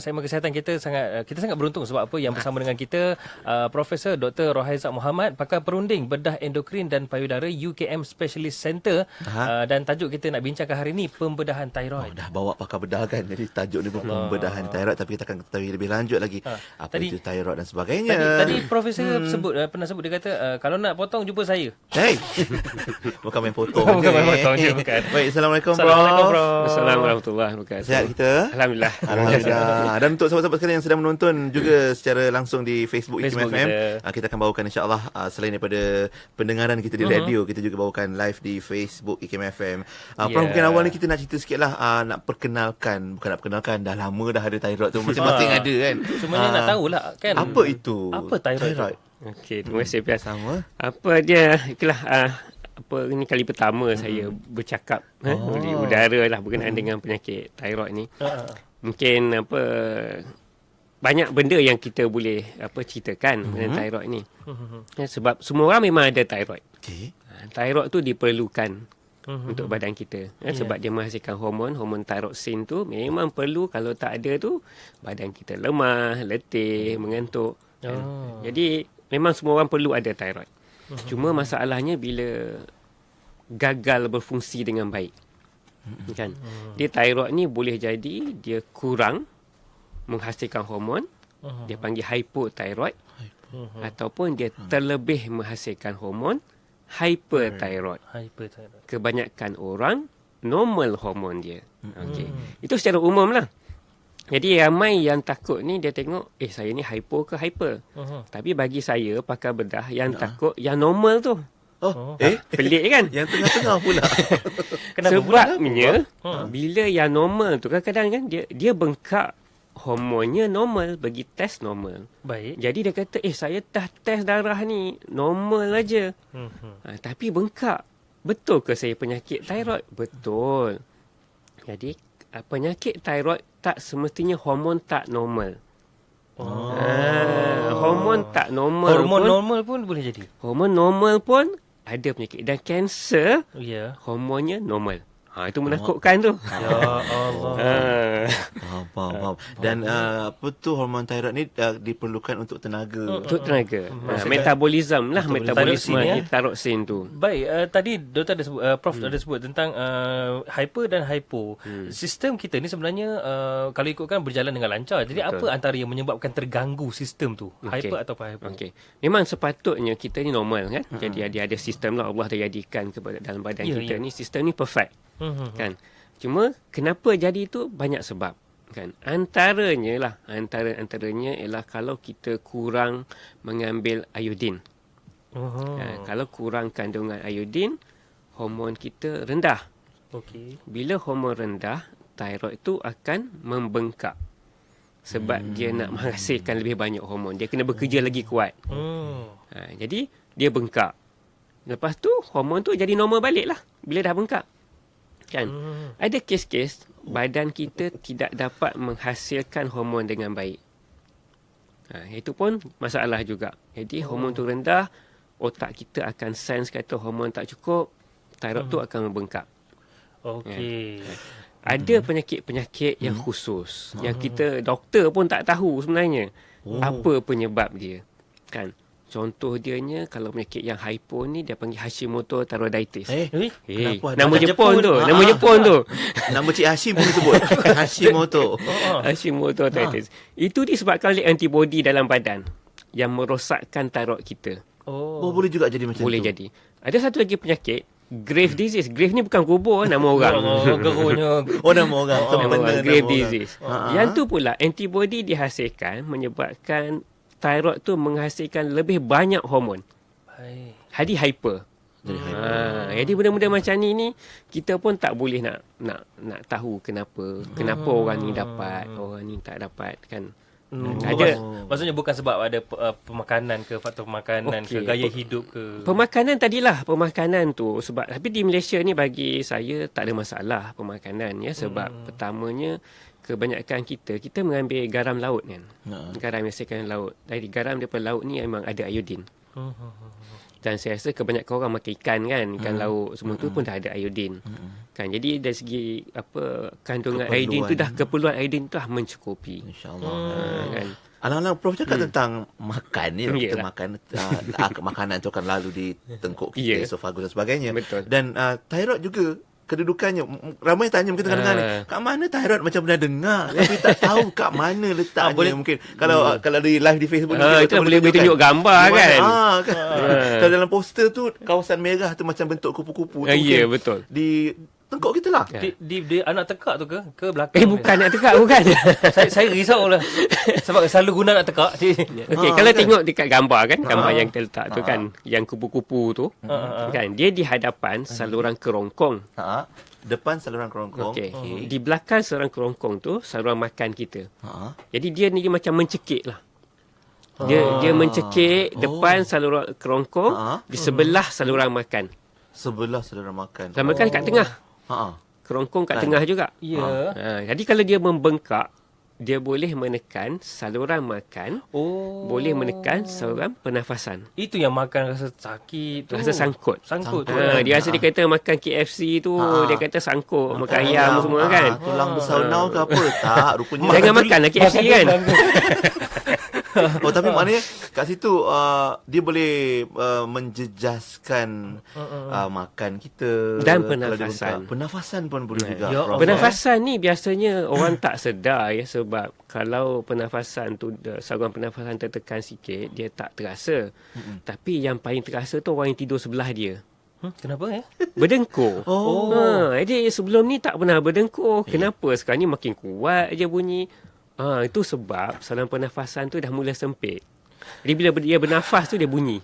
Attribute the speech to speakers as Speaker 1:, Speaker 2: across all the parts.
Speaker 1: Segmen kesihatan kita sangat beruntung sebab apa yang bersama dengan kita Profesor Dr. Rohaizat Mohamad, pakar perunding bedah endokrin dan payudara UKM Specialist Center. Dan tajuk kita nak bincangkan hari ini pembedahan thyroid.
Speaker 2: Dah bawa pakar bedah kan. Jadi tajuk ni pun pembedahan thyroid, tapi kita akan ketahui lebih lanjut lagi apa itu thyroid dan sebagainya.
Speaker 1: Tadi Profesor pernah sebut, dia kata kalau nak potong jumpa saya.
Speaker 2: Hey. Bukan main potong
Speaker 1: Bukan main potong je, bukan.
Speaker 2: Baik, Assalamualaikum
Speaker 1: Assalamualaikum,
Speaker 2: Prof.
Speaker 1: Prof.
Speaker 3: Assalamualaikum warahmatullahi wabarakatuh.
Speaker 2: Sihat kita?
Speaker 3: Alhamdulillah.
Speaker 2: Alhamdulillah. Dan untuk sahabat-sahabat sekalian yang sedang menonton juga secara langsung di Facebook IKIM FM, kita akan bawakan insya-Allah selain daripada pendengaran kita di radio, kita juga bawakan live di Facebook IKIM FM. Prof, mungkin awal ni kita nak cerita sikitlah, nak perkenalkan, dah lama dah ada thyroid tu, masing-masing ada kan.
Speaker 1: Semuanya nak tahulah kan.
Speaker 2: Apa itu?
Speaker 1: Apa thyroid?
Speaker 3: Okey, terima kasih Pian.
Speaker 2: Sama.
Speaker 3: Apa dia? Itulah apa ini kali pertama saya bercakap di udara lah berkenaan dengan penyakit thyroid ni. Mungkin banyak benda yang kita boleh ceritakan mengenai thyroid ni. Sebab semua orang memang ada thyroid.
Speaker 2: Okey.
Speaker 3: Thyroid tu diperlukan untuk badan kita. Sebab dia menghasilkan hormon thyroxine tu memang perlu. Kalau tak ada tu badan kita lemah, letih, mengantuk. Jadi memang semua orang perlu ada thyroid. Cuma masalahnya bila gagal berfungsi dengan baik. Kan? Dia thyroid ni boleh jadi dia kurang menghasilkan hormon, dia panggil hypothyroid, ataupun dia terlebih menghasilkan hormon hyperthyroid. Kebanyakan orang normal hormon dia. Okey. Itu secara umum lah. Jadi ramai yang takut ni dia tengok saya ni hypo ke hyper. Tapi bagi saya pakar bedah yang takut yang normal tu. Pelik kan?
Speaker 2: Yang tengah-tengah pula.
Speaker 3: Sebabnya bila yang normal tu kadang-kadang kan dia bengkak, hormonnya normal, bagi test normal.
Speaker 1: Baik.
Speaker 3: Jadi dia kata saya dah test darah ni normal aja. Tapi bengkak. Betul ke saya penyakit thyroid? Betul. Jadi penyakit thyroid tak semestinya hormon tak normal. Hormon tak normal.
Speaker 1: Hormon normal pun boleh jadi.
Speaker 3: Hormon normal pun ada penyakit. Dan kanser, hormonnya normal. Itu menakutkan tu.
Speaker 1: Ya Allah.
Speaker 2: Faham. Dan apa tu hormon thyroid ni diperlukan untuk tenaga.
Speaker 3: Untuk tenaga. Metabolisme lah. Metabolisme thyroxine tu.
Speaker 1: Baik, tadi Doktor ada sebut, Prof ada sebut tentang hyper dan hypo. Sistem kita ni sebenarnya kalau ikutkan berjalan dengan lancar. Jadi apa antara yang menyebabkan terganggu sistem tu? Hyper atau hypo?
Speaker 3: Okey. Memang sepatutnya kita ni normal kan. Jadi ada sistem lah Allah dah jadikan kepada dalam badan kita ni. Sistem ni perfect. Kan. Cuma kenapa jadi itu banyak sebab kan. Antaranya ialah kalau kita kurang mengambil iodin. Kalau kurang kandungan iodin, hormon kita rendah. Bila hormon rendah, thyroid itu akan membengkak. Sebab dia nak menghasilkan lebih banyak hormon. Dia kena bekerja lagi kuat. Jadi dia bengkak. Lepas tu hormon tu jadi normal balik lah bila dah bengkak. Kan? Ada kes-kes badan kita tidak dapat menghasilkan hormon dengan baik. Itu pun masalah juga. Jadi hormon tu rendah, otak kita akan sense kata hormon tak cukup, thyroid tu akan membengkak. Ada penyakit-penyakit yang khusus yang kita doktor pun tak tahu sebenarnya apa penyebab dia. Kan? Contoh dianya kalau penyakit yang hypo ni dia panggil Hashimoto thyroiditis. Nama Jepun tu.
Speaker 2: Nama Cik Hashim pun disebut.
Speaker 3: Hashimoto thyroiditis. Itu disebabkan oleh antibodi dalam badan yang merosakkan thyroid kita.
Speaker 2: Boleh juga jadi macam tu.
Speaker 3: Boleh jadi. Ada satu lagi penyakit Grave disease. Grave ni bukan kubur, nama orang.
Speaker 2: Nama orang.
Speaker 3: Grave disease. Yang tu pula antibodi dihasilkan menyebabkan thyroid tu menghasilkan lebih banyak hormon. Jadi hyper. Jadi benda-benda macam ni kita pun tak boleh nak tahu kenapa orang ni dapat, orang ni tak dapat kan.
Speaker 1: Maksudnya bukan sebab ada pemakanan ke, faktor pemakanan ke, gaya hidup ke.
Speaker 3: Pemakanan tu sebab, tapi di Malaysia ni bagi saya tak ada masalah pemakanan ya, sebab pertamanya kebanyakan kita mengambil garam laut kan. Garam yang hasilkan laut. Dari garam daripada laut ni memang ada iodin. Dan saya rasa kebanyakan orang makan ikan kan, ikan laut semua tu pun dah ada iodin. Kan, jadi dari segi kandungan iodin tu dah, keperluan iodin tu dah mencukupi.
Speaker 2: InsyaAllah.
Speaker 3: Kan.
Speaker 2: Alang-alang Prof cakap tentang makan ni, kita
Speaker 3: Yalah.
Speaker 2: makan makanan tu akan lalu di tengkuk kita, esophagus dan sebagainya.
Speaker 3: Betul.
Speaker 2: Dan thyroid juga kedudukannya, ramai tanya mungkin tengah-tengah ni, kat mana thyroid, macam pernah dengar tapi tak tahu kat mana letaknya.
Speaker 1: boleh.
Speaker 2: Mungkin kalau di live di Facebook
Speaker 3: Itu boleh tunjuk gambar
Speaker 2: di mana,
Speaker 3: kan.
Speaker 2: kan. Kalau dalam poster tu kawasan merah tu macam bentuk kupu-kupu tu,
Speaker 3: Ya,
Speaker 2: mungkin
Speaker 3: betul.
Speaker 2: di tengkuk kita lah.
Speaker 1: Di anak tekak tu ke belakang?
Speaker 3: Bukan nak tekak, bukan.
Speaker 1: saya risau lah. Sebab selalu guna nak tekak.
Speaker 3: Okey, kalau tengok dekat gambar kan, gambar yang kita letak tu kan, yang kupu-kupu tu, kan, dia di hadapan saluran kerongkong.
Speaker 2: Depan saluran kerongkong.
Speaker 3: Okey. Di belakang saluran kerongkong tu saluran makan kita. Jadi dia macam mencekik lah. Dia mencekik depan saluran kerongkong, di sebelah saluran makan.
Speaker 2: Sebelah saluran makan.
Speaker 3: Saluran makan kat tengah. Kerongkong kat tengah juga.
Speaker 1: Ya.
Speaker 3: Jadi kalau dia membengkak, dia boleh menekan saluran makan, boleh menekan saluran pernafasan.
Speaker 1: Itu yang makan rasa sakit tu.
Speaker 3: Rasa sangkut.
Speaker 1: Sangkut tu.
Speaker 3: Dia rasa dia kata makan KFC tu, dia kata sangkut, makan ayam semua kan.
Speaker 2: Tulang bersaunau ke apa? Tak, rupanya.
Speaker 3: Jangan makan lah KFC kan.
Speaker 2: Tapi maknanya kat situ dia boleh menjejaskan makan kita
Speaker 3: Dan
Speaker 2: kalau dia
Speaker 3: pernafasan.
Speaker 2: buka. Pernafasan pun boleh juga.
Speaker 1: Ya
Speaker 2: Prof.
Speaker 3: Pernafasan ni biasanya orang tak sedar ya, sebab kalau pernafasan tu, saluran pernafasan tertekan sikit, dia tak terasa. Tapi yang paling terasa tu orang yang tidur sebelah dia.
Speaker 1: Kenapa ya?
Speaker 3: Berdengkur. Jadi sebelum ni tak pernah berdengkur. Kenapa sekarang ni makin kuat je bunyi? Itu sebab saluran pernafasan tu dah mula sempit. Jadi bila dia bernafas tu dia bunyi.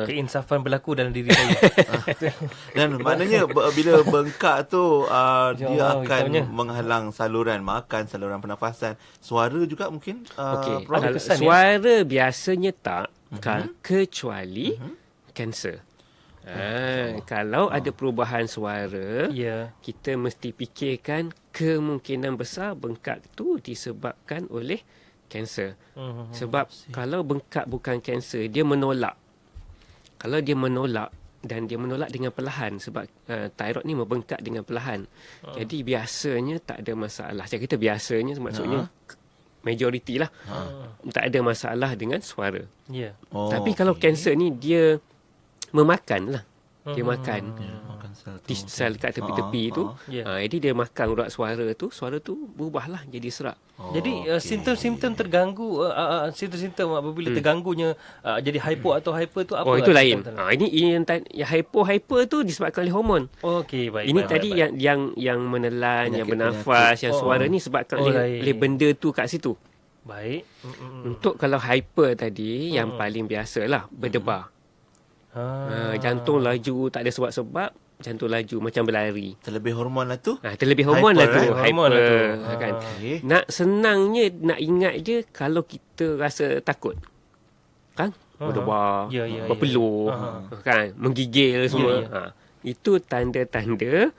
Speaker 1: Keinsafan berlaku dalam diri saya.
Speaker 2: Dan maknanya bila bengkak tu dia akan
Speaker 1: hitamnya.
Speaker 2: menghalang saluran makan, saluran pernafasan. Suara juga mungkin.
Speaker 3: Okey.
Speaker 2: Prof.
Speaker 1: Ada kesan,
Speaker 3: Suara biasanya tak, kecuali kanser. Kalau ada perubahan suara,
Speaker 1: Ya.
Speaker 3: kita mesti fikirkan kemungkinan besar bengkak tu disebabkan oleh kanser. Sebab kalau bengkak bukan kanser, dia menolak. Kalau dia menolak, dan dia menolak dengan perlahan, sebab thyroid ni membengkak dengan perlahan. Jadi biasanya tak ada masalah. Saya kata biasanya maksudnya majoriti lah. Tak ada masalah dengan suara.
Speaker 1: Ya.
Speaker 3: Tapi kalau kanser ni dia memakan lah. Dia makan
Speaker 2: makan sel tu.
Speaker 3: sel kat tepi-tepi tu.
Speaker 1: Ya.
Speaker 3: Jadi dia makan urat suara tu berubahlah jadi serak.
Speaker 1: Jadi simptom-simptom terganggu, simptom-simptom apabila terganggunya jadi hypo atau hyper tu apa?
Speaker 3: Itu lain. Ini yang hyper tu disebabkan oleh hormon.
Speaker 1: Okey, baik.
Speaker 3: Ini
Speaker 1: baik,
Speaker 3: tadi
Speaker 1: baik.
Speaker 3: yang menelan, yang
Speaker 2: Penyakit-
Speaker 3: bernafas, yang suara ni sebabkan
Speaker 1: lain.
Speaker 3: oleh benda tu kat situ.
Speaker 1: Baik.
Speaker 3: Untuk kalau hyper tadi, yang paling biasalah berdebar. Jantung laju tak ada sebab-sebab, jantung laju macam berlari.
Speaker 2: Terlebih hormon lah tu.
Speaker 3: Terlebih hormon lah tu.
Speaker 1: Hormon lah tu.
Speaker 3: Kan.
Speaker 2: Okey.
Speaker 3: Nak senangnya nak ingat je kalau kita rasa takut. Kan? Berdebar,
Speaker 1: Ya, ya,
Speaker 3: berpeluh, kan? Menggigil semua.
Speaker 1: ya.
Speaker 3: Itu tanda-tanda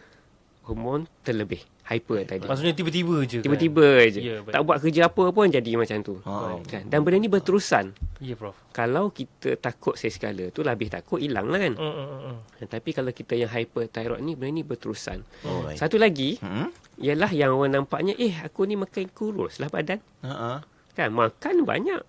Speaker 3: hormon terlebih. Hyper tadi.
Speaker 1: Maksudnya tiba-tiba je.
Speaker 3: Tiba-tiba je.
Speaker 1: Ya, baik.
Speaker 3: Tak buat kerja apa pun jadi macam tu. Kan? Dan benda ni berterusan.
Speaker 1: Ya, Prof.
Speaker 3: Kalau kita takut sekali tu habis takut hilang lah kan. Tapi kalau kita yang hyperthyroid ni benda ni berterusan.
Speaker 2: Alright.
Speaker 3: Satu lagi ialah yang orang nampaknya aku ni makan kurus lah badan. Kan makan banyak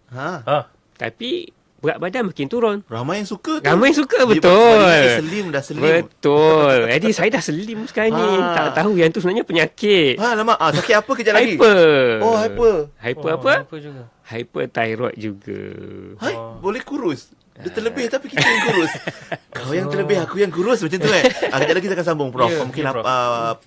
Speaker 3: tapi berat badan makin turun.
Speaker 2: Ramai yang suka tu.
Speaker 3: Ramai suka,
Speaker 2: Dia
Speaker 3: betul.
Speaker 2: Slim dah slim.
Speaker 3: Betul. Jadi saya dah slim sekarang ni. Tak tahu yang tu sebenarnya penyakit.
Speaker 2: Lama. Sakit apa kejap lagi?
Speaker 3: Hyper.
Speaker 2: Hyper.
Speaker 3: Hyper apa?
Speaker 1: Apa juga?
Speaker 3: Hyperthyroid juga.
Speaker 2: Hai, boleh kurus. Dia terlebih tapi kita yang kurus. Kau yang terlebih, aku yang kurus macam tu kan. Kejap lagi kita akan sambung Prof.
Speaker 1: Ya,
Speaker 2: Mungkin
Speaker 1: ya, Prof.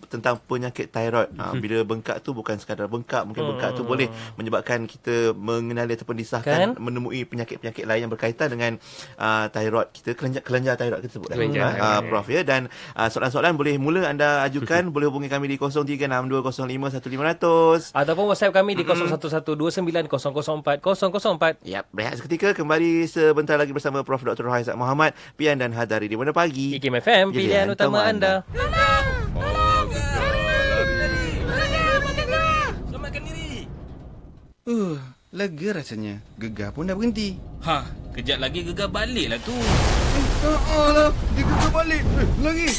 Speaker 2: tentang penyakit thyroid. Bila bengkak tu bukan sekadar bengkak, mungkin bengkak tu boleh menyebabkan kita mengenali ataupun disahkan menemui penyakit-penyakit lain yang berkaitan dengan thyroid kita, kelenjar thyroid kita sebut Prof ya. Dan soalan-soalan boleh mula anda ajukan, boleh hubungi kami di 0362051500
Speaker 1: Ataupun WhatsApp kami di 01129004
Speaker 2: Yap, rehat seketika, kembali sebentar lagi bersama Prof. Dr. Rohaizat Muhammad, Pian dan Hadari di Mana Pagi.
Speaker 1: IKIM FM, pilihan utama anda.
Speaker 4: lega rasanya. Gegar pun dah berhenti.
Speaker 5: Kejap lagi gegar balik lah tu.
Speaker 4: Alah, dia gegar balik. Lagi.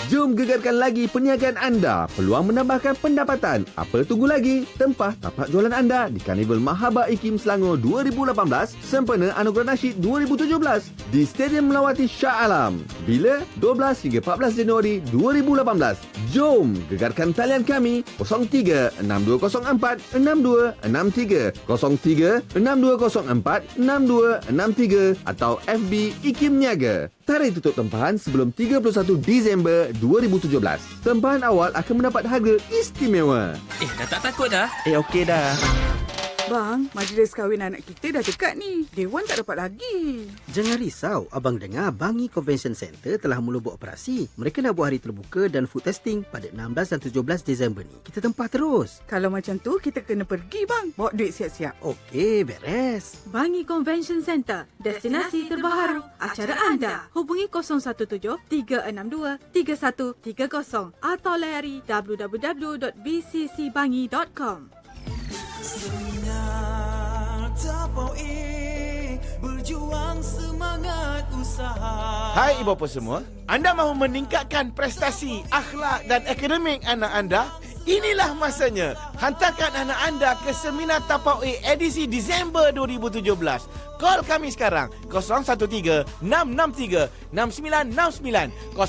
Speaker 6: Jom gegarkan lagi perniagaan anda. Peluang menambahkan pendapatan. Apa tunggu lagi? Tempah tapak jualan anda di Karnival Mahaba IKIM Selangor 2018 sempena Anugerah Nasyid 2017 di Stadium Melawati Shah Alam. Bila? 12 hingga 14 Januari 2018. Jom gegarkan talian kami 03-6204-6263, 03-6204-6263 atau FB IKIM Niaga. Tarikh tutup tempahan sebelum 31 Disember 2017. Tempahan awal akan mendapat harga istimewa.
Speaker 5: Dah tak takut dah?
Speaker 4: Okey dah.
Speaker 7: Bang, majlis kahwin anak kita dah dekat ni. Dewan tak dapat lagi.
Speaker 8: Jangan risau, abang dengar Bangi Convention Center telah mula beroperasi. Mereka nak buat hari terbuka dan food testing pada 16 dan 17 Disember ni. Kita tempah terus.
Speaker 7: Kalau macam tu, kita kena pergi bang. Bawa duit siap-siap.
Speaker 8: Okey, beres.
Speaker 9: Bangi Convention Center, destinasi terbaharu acara anda. Hubungi 017-362-3130 atau layari www.bccbangi.com.
Speaker 10: Seminyak Tapau berjuang semangat usaha.
Speaker 11: Hai ibu bapa semua, anda mahu meningkatkan prestasi akhlak dan akademik anak anda? Inilah masanya. Hantarkan anak anda ke Seminar Tapau A edisi Disember 2017. Call kami sekarang 013-663-6969,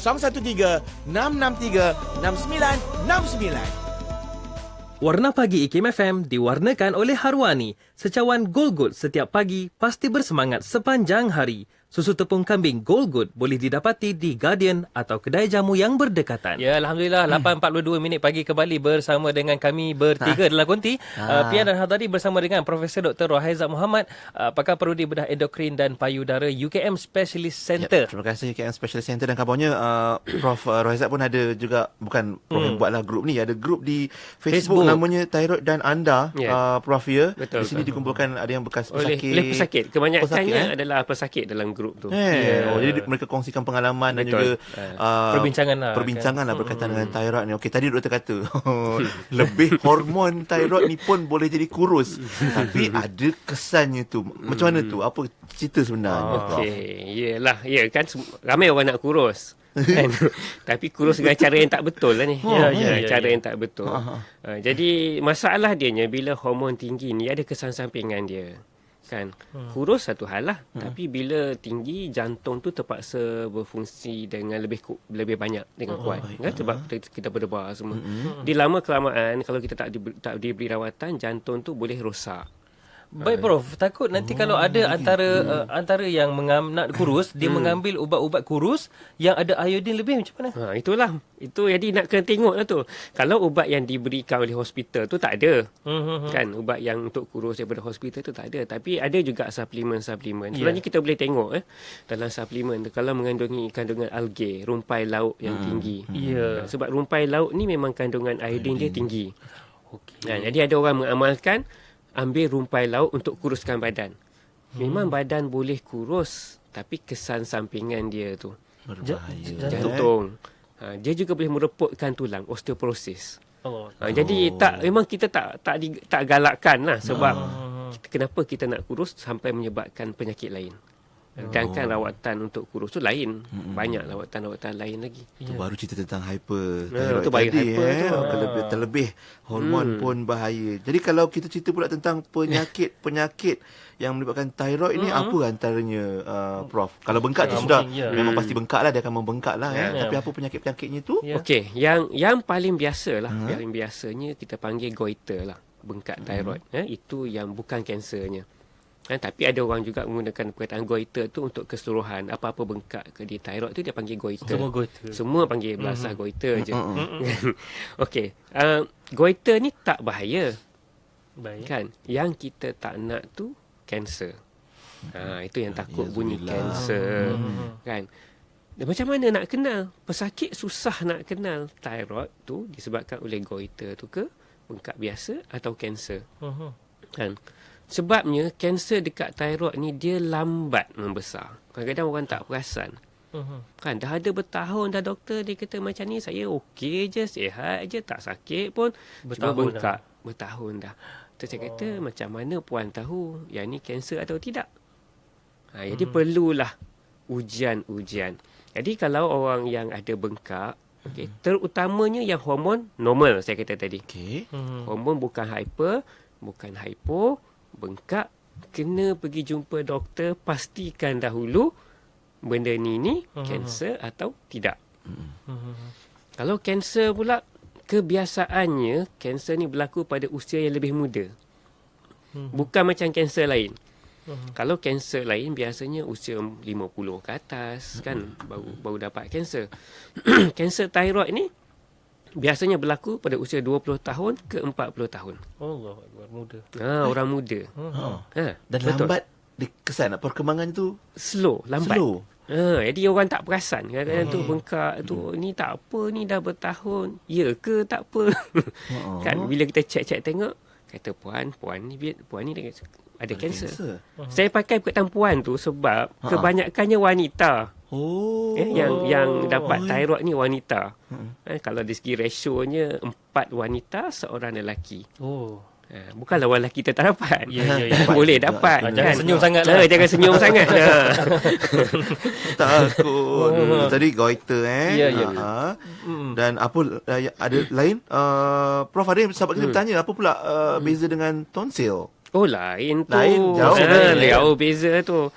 Speaker 11: 013-663-6969.
Speaker 1: Warna Pagi IKIM FM diwarnakan oleh Harwani. Secawan Gold Good setiap pagi pasti bersemangat sepanjang hari. Susu tepung kambing Gold Good boleh didapati di Guardian atau kedai jamu yang berdekatan. Ya, Alhamdulillah 8.42 minit pagi kembali bersama dengan kami bertiga dalam konti. Pian dan Hadari bersama dengan Profesor Dr. Rohaizat Mohamad, pakar perudi bedah endokrin dan payudara UKM Specialist Center.
Speaker 2: Terima kasih UKM Specialist Center dan kabarnya Prof. Rohaizat pun ada juga, bukan Prof yang buatlah grup ni, ada grup di Facebook. Namanya Thyroid dan Anda, Prof ya.
Speaker 3: Betul,
Speaker 2: di sini dikumpulkan ada yang bekas pesakit.
Speaker 3: Oleh pesakit. Kebanyakannya adalah pesakit dalam grup tu.
Speaker 2: Jadi mereka kongsikan pengalaman dan juga
Speaker 1: perbincangan
Speaker 2: lah berkaitan dengan thyroid ni. Okey, tadi doktor kata lebih hormon thyroid ni pun boleh jadi kurus. Tapi ada kesannya tu. Macam mana tu? Apa cerita sebenarnya?
Speaker 3: Okey, yelah. Ya kan ramai orang nak kurus. Kan? Tapi kurus dengan cara yang tak betul lah ni. Cara yang tak betul. Jadi masalah dianya bila hormon tinggi ni ada kesan sampingan dia. Kan? Kurus satu hal lah. Tapi bila tinggi, jantung tu terpaksa berfungsi dengan lebih banyak, dengan kuat. Kan? Sebab kita berdebar semua. Di lama kelamaan, kalau kita tak diberi rawatan, jantung tu boleh rosak.
Speaker 1: Baik Prof, takut nanti kalau ada antara yang nak kurus, dia mengambil ubat-ubat kurus yang ada iodin lebih, macam mana?
Speaker 3: Itulah. Itu jadi nak kena tengok lah tu. Kalau ubat yang diberikan oleh hospital tu tak ada. Kan, ubat yang untuk kurus daripada hospital tu tak ada. Tapi ada juga suplemen-suplemen. Sebenarnya kita boleh tengok dalam suplemen tu, kalau mengandungi kandungan alge, rumpai laut yang tinggi. Sebab rumpai laut ni memang kandungan iodin dia tinggi. Jadi ada orang mengamalkan ambil rumpai laut untuk kuruskan badan. Memang badan boleh kurus, tapi kesan sampingan dia tu jantung. Dia juga boleh merepotkan tulang, osteoporosis. Jadi memang kita tak galakkan lah, sebab kenapa kita nak kurus sampai menyebabkan penyakit lain. Sedangkan rawatan untuk kurus tu lain. Banyak rawatan-rawatan lain lagi.
Speaker 2: Itu baru cerita tentang hyper
Speaker 3: itu baru
Speaker 2: tadi,
Speaker 3: hyper tu.
Speaker 2: Terlebih hormon pun bahaya. Jadi kalau kita cerita pula tentang penyakit yang menyebabkan thyroid ni, apa antaranya Prof? Kalau bengkak tu sudah memang pasti bengkak lah, dia akan membengkak lah. Tapi apa penyakit-penyakitnya tu?
Speaker 3: Okey, yang paling biasa lah, paling biasanya kita panggil goiter lah, bengkak thyroid. Itu yang bukan kansernya. Tapi ada orang juga menggunakan perkataan goiter tu untuk keseluruhan. Apa-apa bengkak ke di thyroid tu dia panggil goiter. Semua panggil belasah goiter je. Okey, goiter ni tak bahaya. Kan? Yang kita tak nak tu kanser. Itu yang takut bunyi kanser. Kan? Dan macam mana nak kenal? Pesakit susah nak kenal thyroid tu disebabkan oleh goiter tu ke bengkak biasa atau kanser. Kan? Sebabnya kanser dekat thyroid ni dia lambat membesar. Kadang-kadang orang tak perasan. Kan dah ada bertahun dah doktor dia kata macam ni, saya okey je, sihat je, tak sakit pun, cuma bengkak. bertahun dah. Terus saya kata, macam mana puan tahu yang ni kanser atau tidak? Jadi perlulah ujian-ujian. Jadi kalau orang yang ada bengkak, terutamanya yang hormon normal saya kata tadi. Hormon bukan hyper, bukan hypo, bengkak, kena pergi jumpa doktor, pastikan dahulu benda ni kanser atau tidak. Kalau kanser pula, kebiasaannya kanser ni berlaku pada usia yang lebih muda. Bukan macam kanser lain. Kalau kanser lain biasanya usia 50 ke atas kan baru dapat kanser. Kanser thyroid ni biasanya berlaku pada usia 20 tahun ke 40 tahun.
Speaker 1: Allah, muda.
Speaker 3: Orang muda.
Speaker 2: Dan
Speaker 3: betul.
Speaker 2: lambat kesan perkembangannya tu
Speaker 3: lambat.
Speaker 2: Slow.
Speaker 3: Jadi orang tak perasan. Kadang-kadang tu bengkak tu, ni tak apa, ni dah bertahun. Ya ke tak apa? Kan bila kita cek-cek tengok, kata puan ni ada kanser. Saya pakai perkataan puan tu sebab kebanyakannya wanita. Yang dapat thyroid ni wanita. Kalau dari segi rasionya 4 wanita, seorang lelaki. Bukanlah orang lelaki tak dapat. Boleh dapat.
Speaker 1: Jangan
Speaker 3: kan?
Speaker 1: senyum sangat lah.
Speaker 3: Jangan senyum sangat.
Speaker 2: Takut. Tadi goiter
Speaker 1: Ya.
Speaker 2: Dan apa ada lain? Prof, ada sahabat kita bertanya apa pula beza dengan tonsil?
Speaker 3: Lain tu.
Speaker 2: Jauh beza.
Speaker 3: Jauh beza tu.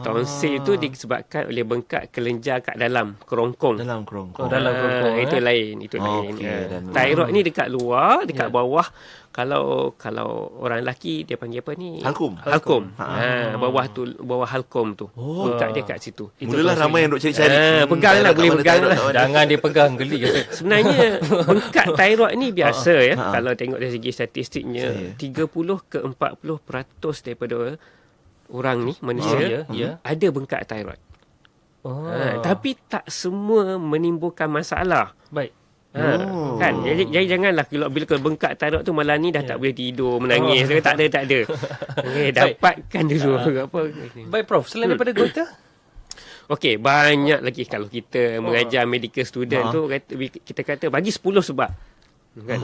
Speaker 3: Tonsil tu disebabkan oleh bengkak kelenjar kat dalam kerongkong.
Speaker 2: Dalam kerongkong.
Speaker 3: Itu lain. Thyroid ni dekat luar, dekat bawah. Kalau orang lelaki dia panggil apa ni? Halkum. Bawah halkum tu. Bengkak dia kat situ.
Speaker 2: Mulalah ramai yang duk cari-cari.
Speaker 3: Peganglah, boleh pegang lah.
Speaker 1: Jangan dia pegang, geli.
Speaker 3: Sebenarnya bengkak thyroid ni biasa ya. Kalau tengok dari segi statistiknya 30 ke 40% daripada orang ni manusia ada bengkak thyroid. Tapi tak semua menimbulkan masalah.
Speaker 1: Baik.
Speaker 3: Kan jadi janganlah bila bengkak thyroid tu malam ni dah tak boleh tidur, menangis. Tak ada. Dapatkan dulu apa.
Speaker 1: Baik Prof, selain daripada goiter,
Speaker 3: okey, banyak lagi kalau kita mengajar medical student tu kita kata bagi 10 sebab. Kan?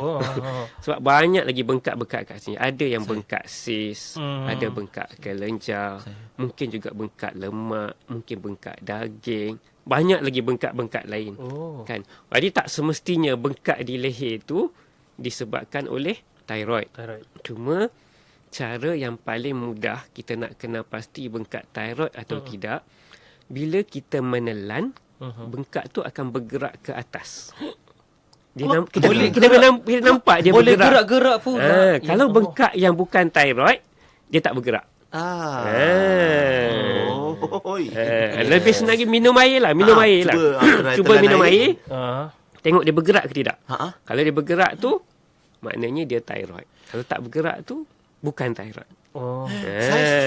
Speaker 3: Sebab banyak lagi bengkak-bengkak kat sini. Ada yang bengkak sis, ada bengkak kelenjar, mungkin juga bengkak lemak, mungkin bengkak daging. Banyak lagi bengkak-bengkak lain. Kan? Jadi tak semestinya bengkak di leher tu disebabkan oleh thyroid. Cuma cara yang paling mudah kita nak kenal pasti bengkak thyroid atau tidak, bila kita menelan, bengkak tu akan bergerak ke atas. Kita nampak dia
Speaker 1: boleh
Speaker 3: bergerak.
Speaker 1: Gerak-gerak pun.
Speaker 3: Kalau bengkak yang bukan thyroid, dia tak bergerak. Lebih senang lagi minum air lah. Cuba minum air. Tengok dia bergerak ke tidak. Kalau dia bergerak tu, maknanya dia thyroid. Kalau tak bergerak tu, bukan thyroid.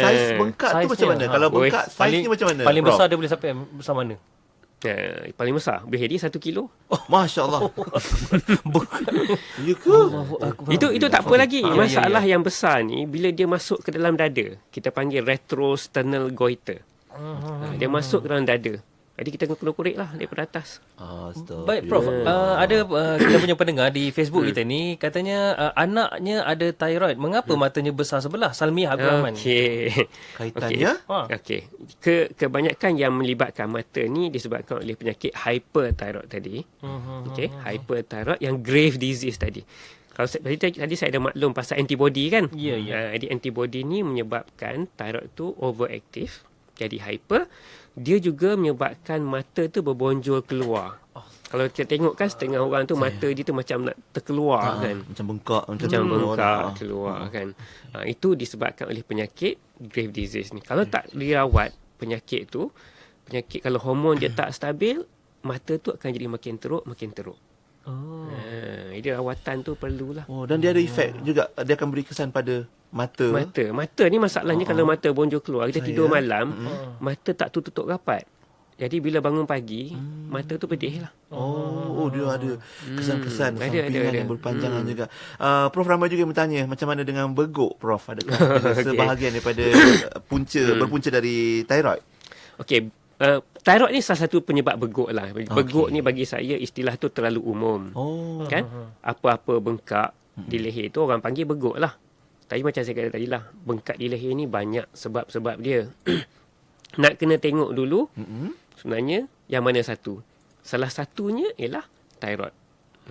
Speaker 2: Saiz bengkak tu macam mana? Kalau bengkak saiz ni macam mana?
Speaker 1: Paling besar dia boleh sampai besar mana?
Speaker 3: Paling besar boleh jadi 1 kilo.
Speaker 2: Masya Allah. Ya ke?
Speaker 3: Itu tak apa lagi. Masalah yang besar ni bila dia masuk ke dalam dada, kita panggil retrosternal goiter. Dia masuk ke dalam dada. Jadi kita kena korek lah daripada atas.
Speaker 1: Baik Prof, ada kita punya pendengar di Facebook kita ni katanya anaknya ada thyroid. Mengapa matanya besar sebelah? Salmiah Abdul Rahman.
Speaker 2: Kaitannya?
Speaker 3: Kebanyakan yang melibatkan mata ni disebabkan oleh penyakit hyperthyroid tadi. Hyperthyroid yang grave disease tadi. Kalau tadi saya ada maklum pasal antibody kan? Jadi antibody ni menyebabkan thyroid tu overactive, jadi hyper. Dia juga menyebabkan mata tu berbonjol keluar. Kalau kita tengok kan setengah orang tu mata dia tu macam nak terkeluar kan.
Speaker 2: Macam bengkak.
Speaker 3: Keluar kan. Itu disebabkan oleh penyakit grave disease ni. Kalau tak dirawat penyakit kalau hormon dia tak stabil, mata tu akan jadi makin teruk. Jadi rawatan tu perlulah.
Speaker 2: Dan dia ada efek juga. Dia akan beri kesan pada mata.
Speaker 3: Mata ni masalahnya kalau mata bonjol keluar, kita tidur malam, mata tak tutup rapat. Jadi bila bangun pagi, mata tu pedih lah.
Speaker 2: Dia ada kesan-kesan sampingan yang berpanjangan juga. Prof, ramai juga yang bertanya macam mana dengan beguk, Prof? Adakah sebahagian daripada berpunca dari thyroid?
Speaker 3: Okey, thyroid ni salah satu penyebab beguk lah. Beguk ni bagi saya istilah tu terlalu umum. Kan? Apa-apa bengkak Di leher tu orang panggil beguk lah. Tapi macam saya kata tadi lah, bengkak di leher ni banyak sebab-sebab dia. Nak kena tengok dulu sebenarnya yang mana satu. Salah satunya ialah thyroid.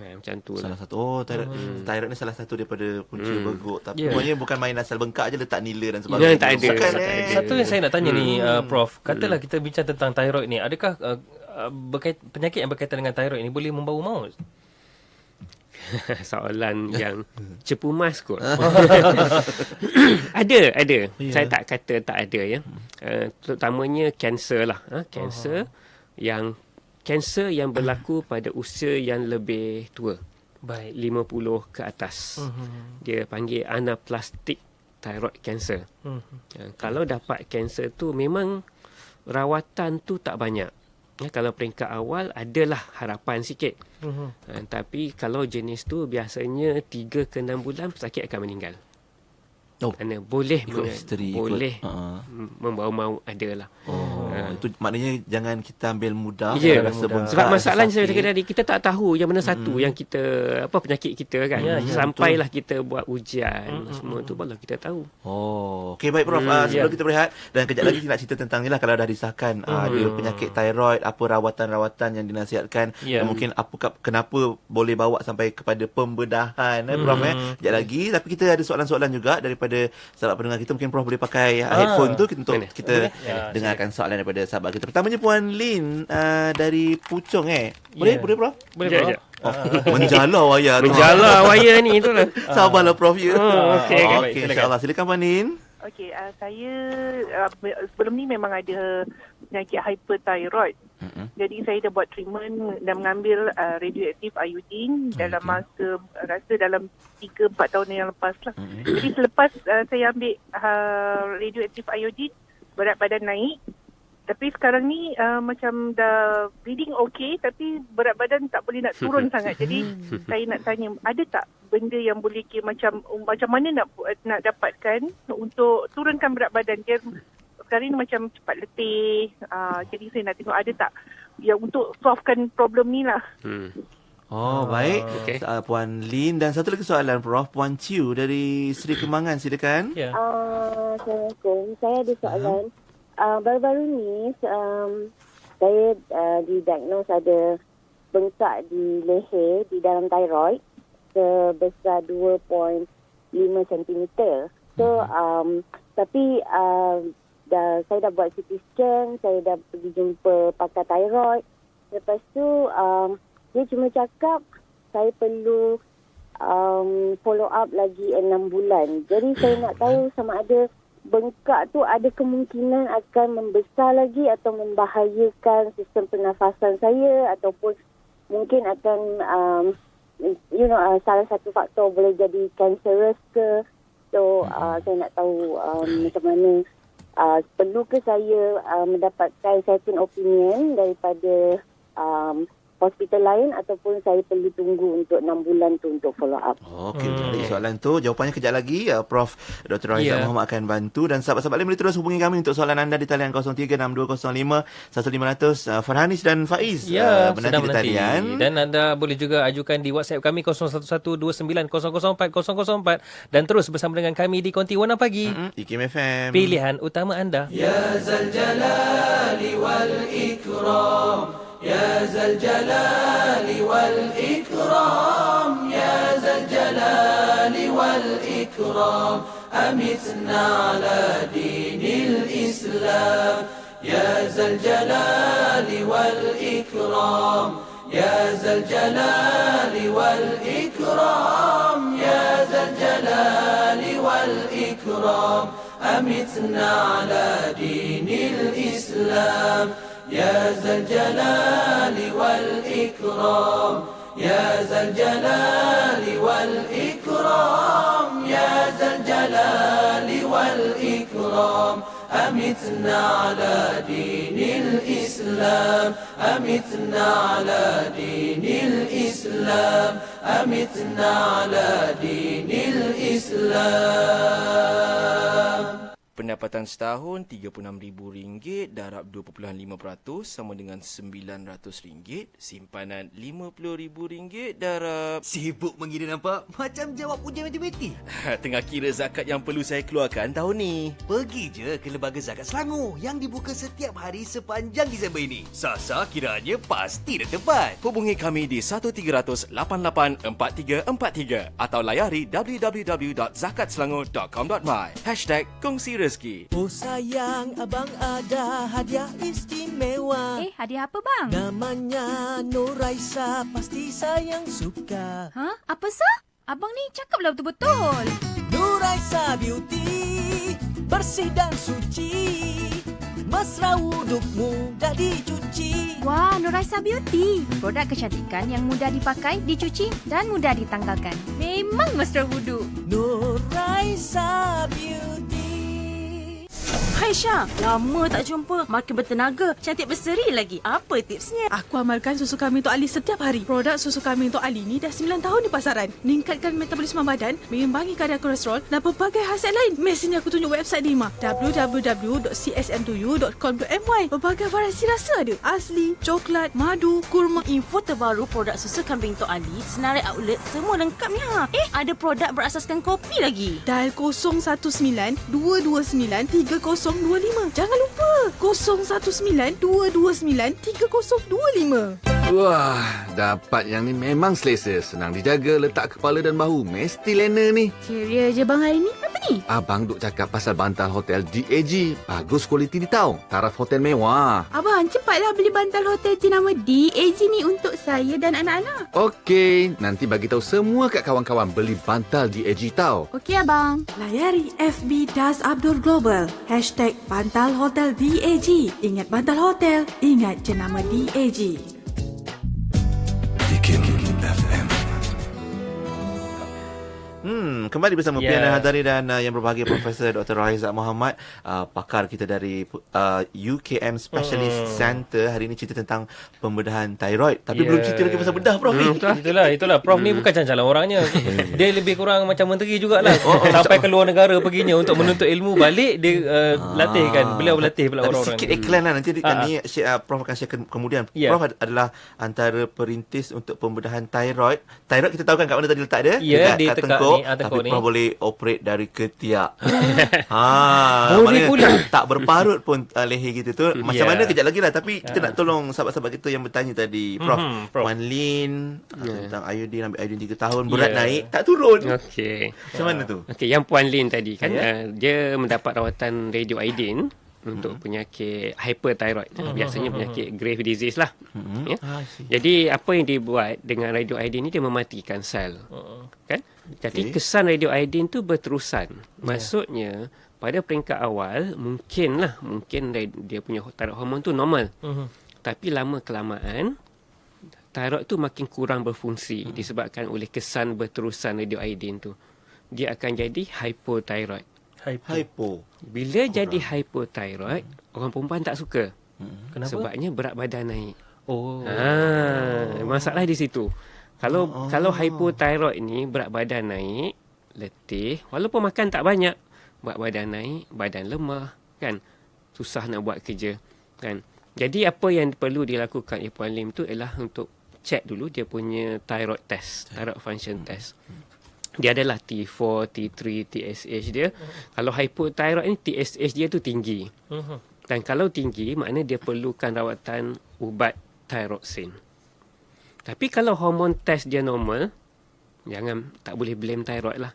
Speaker 3: Macam tu
Speaker 2: Salah
Speaker 3: lah.
Speaker 2: satu. Thyroid ni salah satu daripada punca beguk. Tapi sebenarnya bukan main asal bengkak je, letak nila dan sebagainya.
Speaker 3: Tak ada.
Speaker 2: Bukan,
Speaker 1: Satu yang saya nak tanya ni, Prof. Katalah kita bincang tentang thyroid ni. Adakah penyakit yang berkaitan dengan thyroid ni boleh membawa maut?
Speaker 3: Soalan yang cepu mas kot. Ada. Saya tak kata tak ada ya. Terutamanya kanser lah. Kanser yang berlaku pada usia yang lebih tua.
Speaker 1: Baik.
Speaker 3: 50 ke atas. Dia panggil anaplastic thyroid cancer. Kalau dapat kanser tu memang rawatan tu tak banyak. Kalau peringkat awal adalah harapan sikit. Tapi kalau jenis tu biasanya 3 ke 6 bulan pesakit akan meninggal. Kerana boleh membawa maut adalah.
Speaker 2: Itu maknanya jangan kita ambil mudah.
Speaker 3: Sebab masalahnya saya cakap tadi, kita tak tahu yang mana satu yang kita penyakit kita kan. Sampailah kita buat ujian semua tu barulah kita tahu.
Speaker 2: Okey, baik Prof. Sebelum kita berehat dan kejap lagi kita nak cerita tentang ni lah, kalau dah disahkan ada penyakit thyroid, apa rawatan-rawatan yang dinasihatkan, dan mungkin kenapa boleh bawa sampai kepada pembedahan Prof. Kejap lagi, tapi kita ada soalan-soalan juga daripada sahabat pendengar kita. Mungkin Prof boleh pakai headphone tu untuk kita dengarkan soalan daripada sahabat kita. Pertamanya Puan Lin dari Puchong Boleh Prof?
Speaker 3: Boleh.
Speaker 2: Menjala wayar.
Speaker 3: Menjala wayar ni itulah.
Speaker 2: Sabarlah Prof ya.
Speaker 3: Okey,
Speaker 2: insya-Allah. Silakan Puan Lin.
Speaker 12: Okey, saya sebelum ni memang ada penyakit hyperthyroid. Jadi saya dah buat treatment dan mengambil radioaktif iodine dalam masa rasa dalam 3-4 tahun yang lepas lah. Jadi selepas saya ambil radioaktif iodine, berat badan naik. Tapi sekarang ni macam dah reading okey, tapi berat badan tak boleh nak turun sangat. Jadi saya nak tanya, ada tak benda yang boleh macam mana nak dapatkan untuk turunkan berat badan dia? Sekarang ni macam cepat letih. Jadi saya nak tengok ada tak yang untuk solvekan problem ni lah.
Speaker 2: Baik. Puan Lin, dan satu lagi soalan Prof, Puan Ciu dari Seri Kembangan, silakan.
Speaker 13: Assalamualaikum. Saya ada soalan. Baru-baru ni saya didiagnos ada bengkak di leher di dalam thyroid sebesar 2.5 cm. So tapi saya dah buat CT scan, saya dah pergi jumpa pakar thyroid. Lepas tu dia cuma cakap saya perlu follow up lagi 6 bulan. Jadi saya nak tahu sama ada bengkak tu ada kemungkinan akan membesar lagi atau membahayakan sistem pernafasan saya, ataupun mungkin akan salah satu faktor boleh jadi cancerous ke. So saya nak tahu macam mana, perlu ke saya mendapatkan second opinion daripada hospital lain, ataupun saya perlu tunggu untuk 6 bulan tu untuk follow up.
Speaker 2: Okey, jadi soalan tu jawapannya kejap lagi. Prof Dr. Rohaizat Muhammad akan bantu, dan sahabat-sahabat lain boleh terus hubungi kami untuk soalan anda di talian 0362051500. Farhanis dan Faiz menanti di talian.
Speaker 1: Dan anda boleh juga ajukan di WhatsApp kami 011290040004, dan terus bersama dengan kami di Konti Warna Pagi.
Speaker 2: IKIM FM,
Speaker 1: pilihan utama anda.
Speaker 10: Ya Zal Jalali wal Ikram, يا ذا الجلال والإكرام، يا ذا الجلال والإكرام، أمتنا على دين الإسلام، يا ذا الجلال والإكرام، يا ذا الجلال والإكرام، يا ذا الجلال والإكرام، أمتنا على دين الإسلام، يا ذا الجلال والإكرام، يا ذا الجلال والإكرام، يا ذا الجلال والإكرام، أمتنا على دين الإسلام، أمتنا على دين الإسلام، أمتنا على دين الإسلام.
Speaker 14: pendapatan setahun RM36,000 darab 2.5% sama dengan RM900. Simpanan RM50,000 darab...
Speaker 15: Sibuk mengira nampak? Macam jawab ujian matematik.
Speaker 14: Tengah kira zakat yang perlu saya keluarkan tahun ni.
Speaker 15: Pergi je ke Lembaga Zakat Selangor yang dibuka setiap hari sepanjang Disember ini. Sasa kiranya pasti dah tepat.
Speaker 14: Hubungi kami di 13884343 atau layari www.zakatselangor.com.my #kongsi rezeki.
Speaker 10: Oh sayang, abang ada hadiah istimewa.
Speaker 9: Hadiah apa bang?
Speaker 10: Namanya Nuraisa, pasti sayang suka.
Speaker 9: Hah? Apa sah? Abang ni cakaplah betul-betul.
Speaker 10: Nuraisa Beauty, bersih dan suci. Mesra wudukmu dah dicuci.
Speaker 9: Wah, Nuraisa Beauty. Produk kecantikan yang mudah dipakai, dicuci dan mudah ditanggalkan. Memang mesra wuduk.
Speaker 10: Nuraisa Beauty.
Speaker 16: Hai Syah, lama tak jumpa. Makin bertenaga, cantik berseri lagi. Apa tipsnya?
Speaker 7: Aku amalkan susu kambing Tok Ali setiap hari. Produk susu kambing Tok Ali ni dah 9 tahun di pasaran. Meningkatkan metabolisme badan, mengimbangi kadar kolesterol dan pelbagai khasiat lain. Mari sini aku tunjuk website Dima. www.csm2u.com.my. Pelbagai variasi rasa ada. Asli, coklat, madu, kurma.
Speaker 16: Info terbaru produk susu kambing Tok Ali, senarai outlet, semua lengkap ni ha. Ada produk berasaskan kopi lagi.
Speaker 7: Dial 019-229-3025. Jangan lupa 019-229-3025.
Speaker 6: Wah, dapat yang ni memang selesa. Senang dijaga, letak kepala dan bahu. Mesti lena ni.
Speaker 9: Ceria je bang hari ni. Apa ni?
Speaker 6: Abang duk cakap pasal bantal hotel DAG. Bagus kualiti ni tau. Taraf hotel mewah.
Speaker 9: Abang, cepatlah beli bantal hotel jenama DAG ni untuk saya dan anak-anak.
Speaker 6: Okey, nanti bagi tahu semua kat kawan-kawan beli bantal DAG tau.
Speaker 9: Okey abang.
Speaker 7: Layari FB Das Abdur Global. #Bantal Hotel DAG. Ingat bantal hotel, ingat jenama DAG.
Speaker 2: Kembali bersama Piana Hadari dan yang berbahagia Profesor Dr. Rohaizat Mohamad, pakar kita dari UKM Specialist Center. Hari ini cerita tentang pembedahan thyroid. Tapi belum cerita lagi pasal bedah, Prof.
Speaker 1: Itulah. Prof ni bukan calon orangnya. Dia lebih kurang macam menteri jugalah. Sampai ke luar negara perginya untuk menuntut ilmu, balik dia latihkan. Beliau berlatih pula orang-orang.
Speaker 2: Sikit iklan lah. Nanti ni Prof akan share kemudian. Prof adalah antara perintis untuk pembedahan thyroid. Thyroid kita tahu kan kat mana tadi letak dia?
Speaker 1: Ya, di
Speaker 2: kat
Speaker 1: tekak
Speaker 2: tengkuk.
Speaker 1: Tapi
Speaker 2: Prof boleh operate dari ketiak.
Speaker 1: Boleh pula.
Speaker 2: Tak berparut pun leher kita tu. Macam mana kejap lagi lah. Tapi kita nak tolong sahabat-sahabat kita yang bertanya tadi, Prof. Puan Lin tentang iodin, ambil iodin 3 tahun, berat naik, tak turun.
Speaker 3: Okey.
Speaker 2: Macam mana tu?
Speaker 3: Okey, yang Puan Lin tadi kan, dia mendapat rawatan radioiodin untuk penyakit hyperthyroid. Biasanya penyakit grave disease lah. Jadi apa yang dibuat dengan radioiodin ni, dia mematikan sel. Kan? Jadi kesan radioiodin tu berterusan. Maksudnya pada peringkat awal mungkin dia punya thyroid hormon tu normal. Tapi lama kelamaan thyroid tu makin kurang berfungsi disebabkan oleh kesan berterusan radioiodin tu. Dia akan jadi hypothyroid.
Speaker 2: Hypo.
Speaker 3: Bila jadi hypothyroid, orang perempuan tak suka.
Speaker 1: Kenapa?
Speaker 3: Sebabnya berat badan naik. Masalah di situ. Kalau hypothyroid ni berat badan naik, letih, walaupun makan tak banyak, berat badan naik, badan lemah, kan? Susah nak buat kerja, kan? Jadi apa yang perlu dilakukan Puan Lim tu ialah untuk check dulu dia punya thyroid test, thyroid function test. Dia adalah T4, T3, TSH dia. Kalau hypothyroid ni TSH dia tu tinggi. Dan kalau tinggi, maknanya dia perlukan rawatan ubat thyroxine. Tapi kalau hormon test dia normal, tak boleh blame thyroid lah.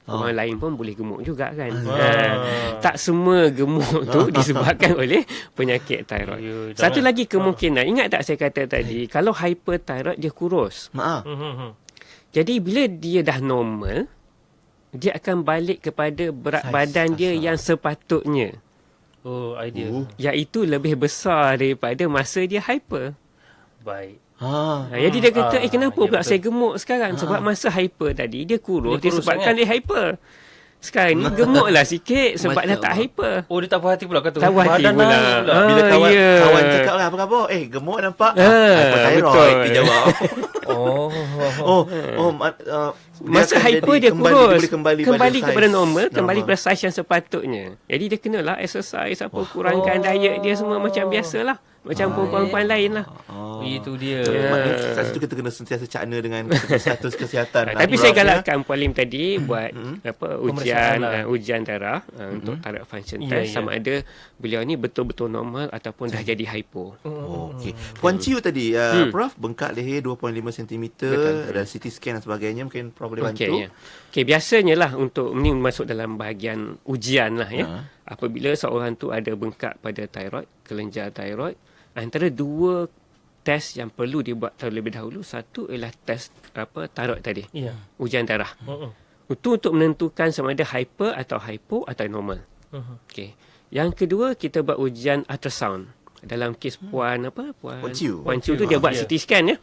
Speaker 3: Orang lain pun boleh gemuk juga kan. Tak semua gemuk tu disebabkan oleh penyakit thyroid. Satu lagi kemungkinan, ingat tak saya kata tadi, kalau hyperthyroid dia kurus. Jadi bila dia dah normal, dia akan balik kepada berat badan dia yang sepatutnya.
Speaker 1: Idea.
Speaker 3: Iaitu lebih besar daripada masa dia hyper.
Speaker 1: Baik.
Speaker 3: Jadi dia kata, kenapa pula saya gemuk sekarang? Sebab masa hyper tadi, dia kurus disebabkan dia hyper. Sekarang ni gemuklah sikit sebab dah tak hyper.
Speaker 1: Dia tak puas hati pula kata.
Speaker 3: Tak puas hati pula.
Speaker 2: Bila kawan cakap lah, apa khabar? Gemuk nampak? Hyperthyroid, dia jawab.
Speaker 3: Masa
Speaker 2: akan
Speaker 3: hyper
Speaker 2: jadi
Speaker 3: dia
Speaker 2: kembali,
Speaker 3: kurus.
Speaker 2: dia boleh kembali pada
Speaker 3: kepada
Speaker 2: saiz
Speaker 3: normal, kembali
Speaker 2: normal.
Speaker 3: pada saiz yang sepatutnya. Jadi dia kenalah exercise apa, kurangkan diet dia semua macam biasalah. Macam perempuan-perempuan lain lah.
Speaker 1: Itu dia.
Speaker 2: Maknanya saat itu kita kena sentiasa cakna dengan status kesihatan.
Speaker 3: Tapi saya galakkan Puan Lim tadi buat
Speaker 1: Pemeriksaan
Speaker 3: ujian darah untuk taraf function test sama ada beliau ni betul-betul normal ataupun dah jadi hypo.
Speaker 2: Okey. Puan Ciu tadi Prof, bengkak leher 2.5 cm dan CT scan dan sebagainya, mungkin Prof boleh bantu.
Speaker 3: Okey, biasanya lah untuk ini masuk dalam bahagian ujian lah ya. Apabila seorang tu ada bengkak pada thyroid, kelenjar thyroid, antara dua test yang perlu dibuat terlebih dahulu, satu ialah test thyroid tadi. Ujian darah. Itu untuk menentukan sama ada hyper atau hypo atau normal. Okey. Yang kedua, kita buat ujian ultrasound. Dalam kes Puan Ciu tu dia buat CT scan ya.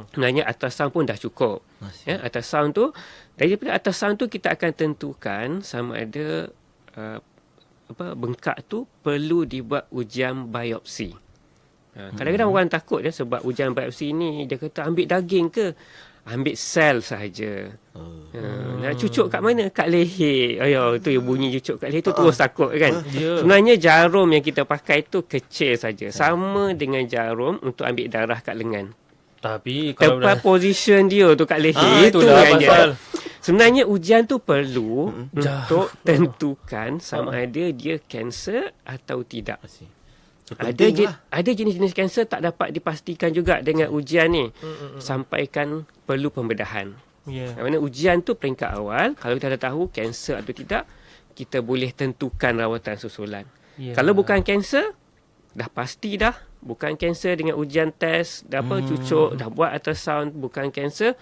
Speaker 3: Sebenarnya ultrasound pun dah cukup. Ya, ultrasound tu, daripada ultrasound tu kita akan tentukan sama ada bengkak tu perlu dibuat ujian biopsi. Kadang-kadang orang takut ya sebab ujian biopsi ni dia kata ambil daging ke, ambil sel sahaja. Nak cucuk kat mana? Kat leher. Tu yang bunyi cucuk kat leher tu terus takut kan. Sebenarnya jarum yang kita pakai tu kecil saja. Sama dengan jarum untuk ambil darah kat lengan.
Speaker 1: Tapi kalau
Speaker 3: tempat position dia tu kat leher tu yang dia. Sebenarnya ujian tu perlu untuk tentukan sama ada dia kanser atau tidak. Ada jenis-jenis kanser tak dapat dipastikan juga dengan ujian ni. Sampaikan perlu pembedahan. Maksudnya ujian tu peringkat awal, kalau kita dah tahu kanser atau tidak, kita boleh tentukan rawatan susulan. Kalau bukan kanser, dah pasti dah bukan kanser dengan ujian test, dah cucuk, dah buat ultrasound bukan kanser.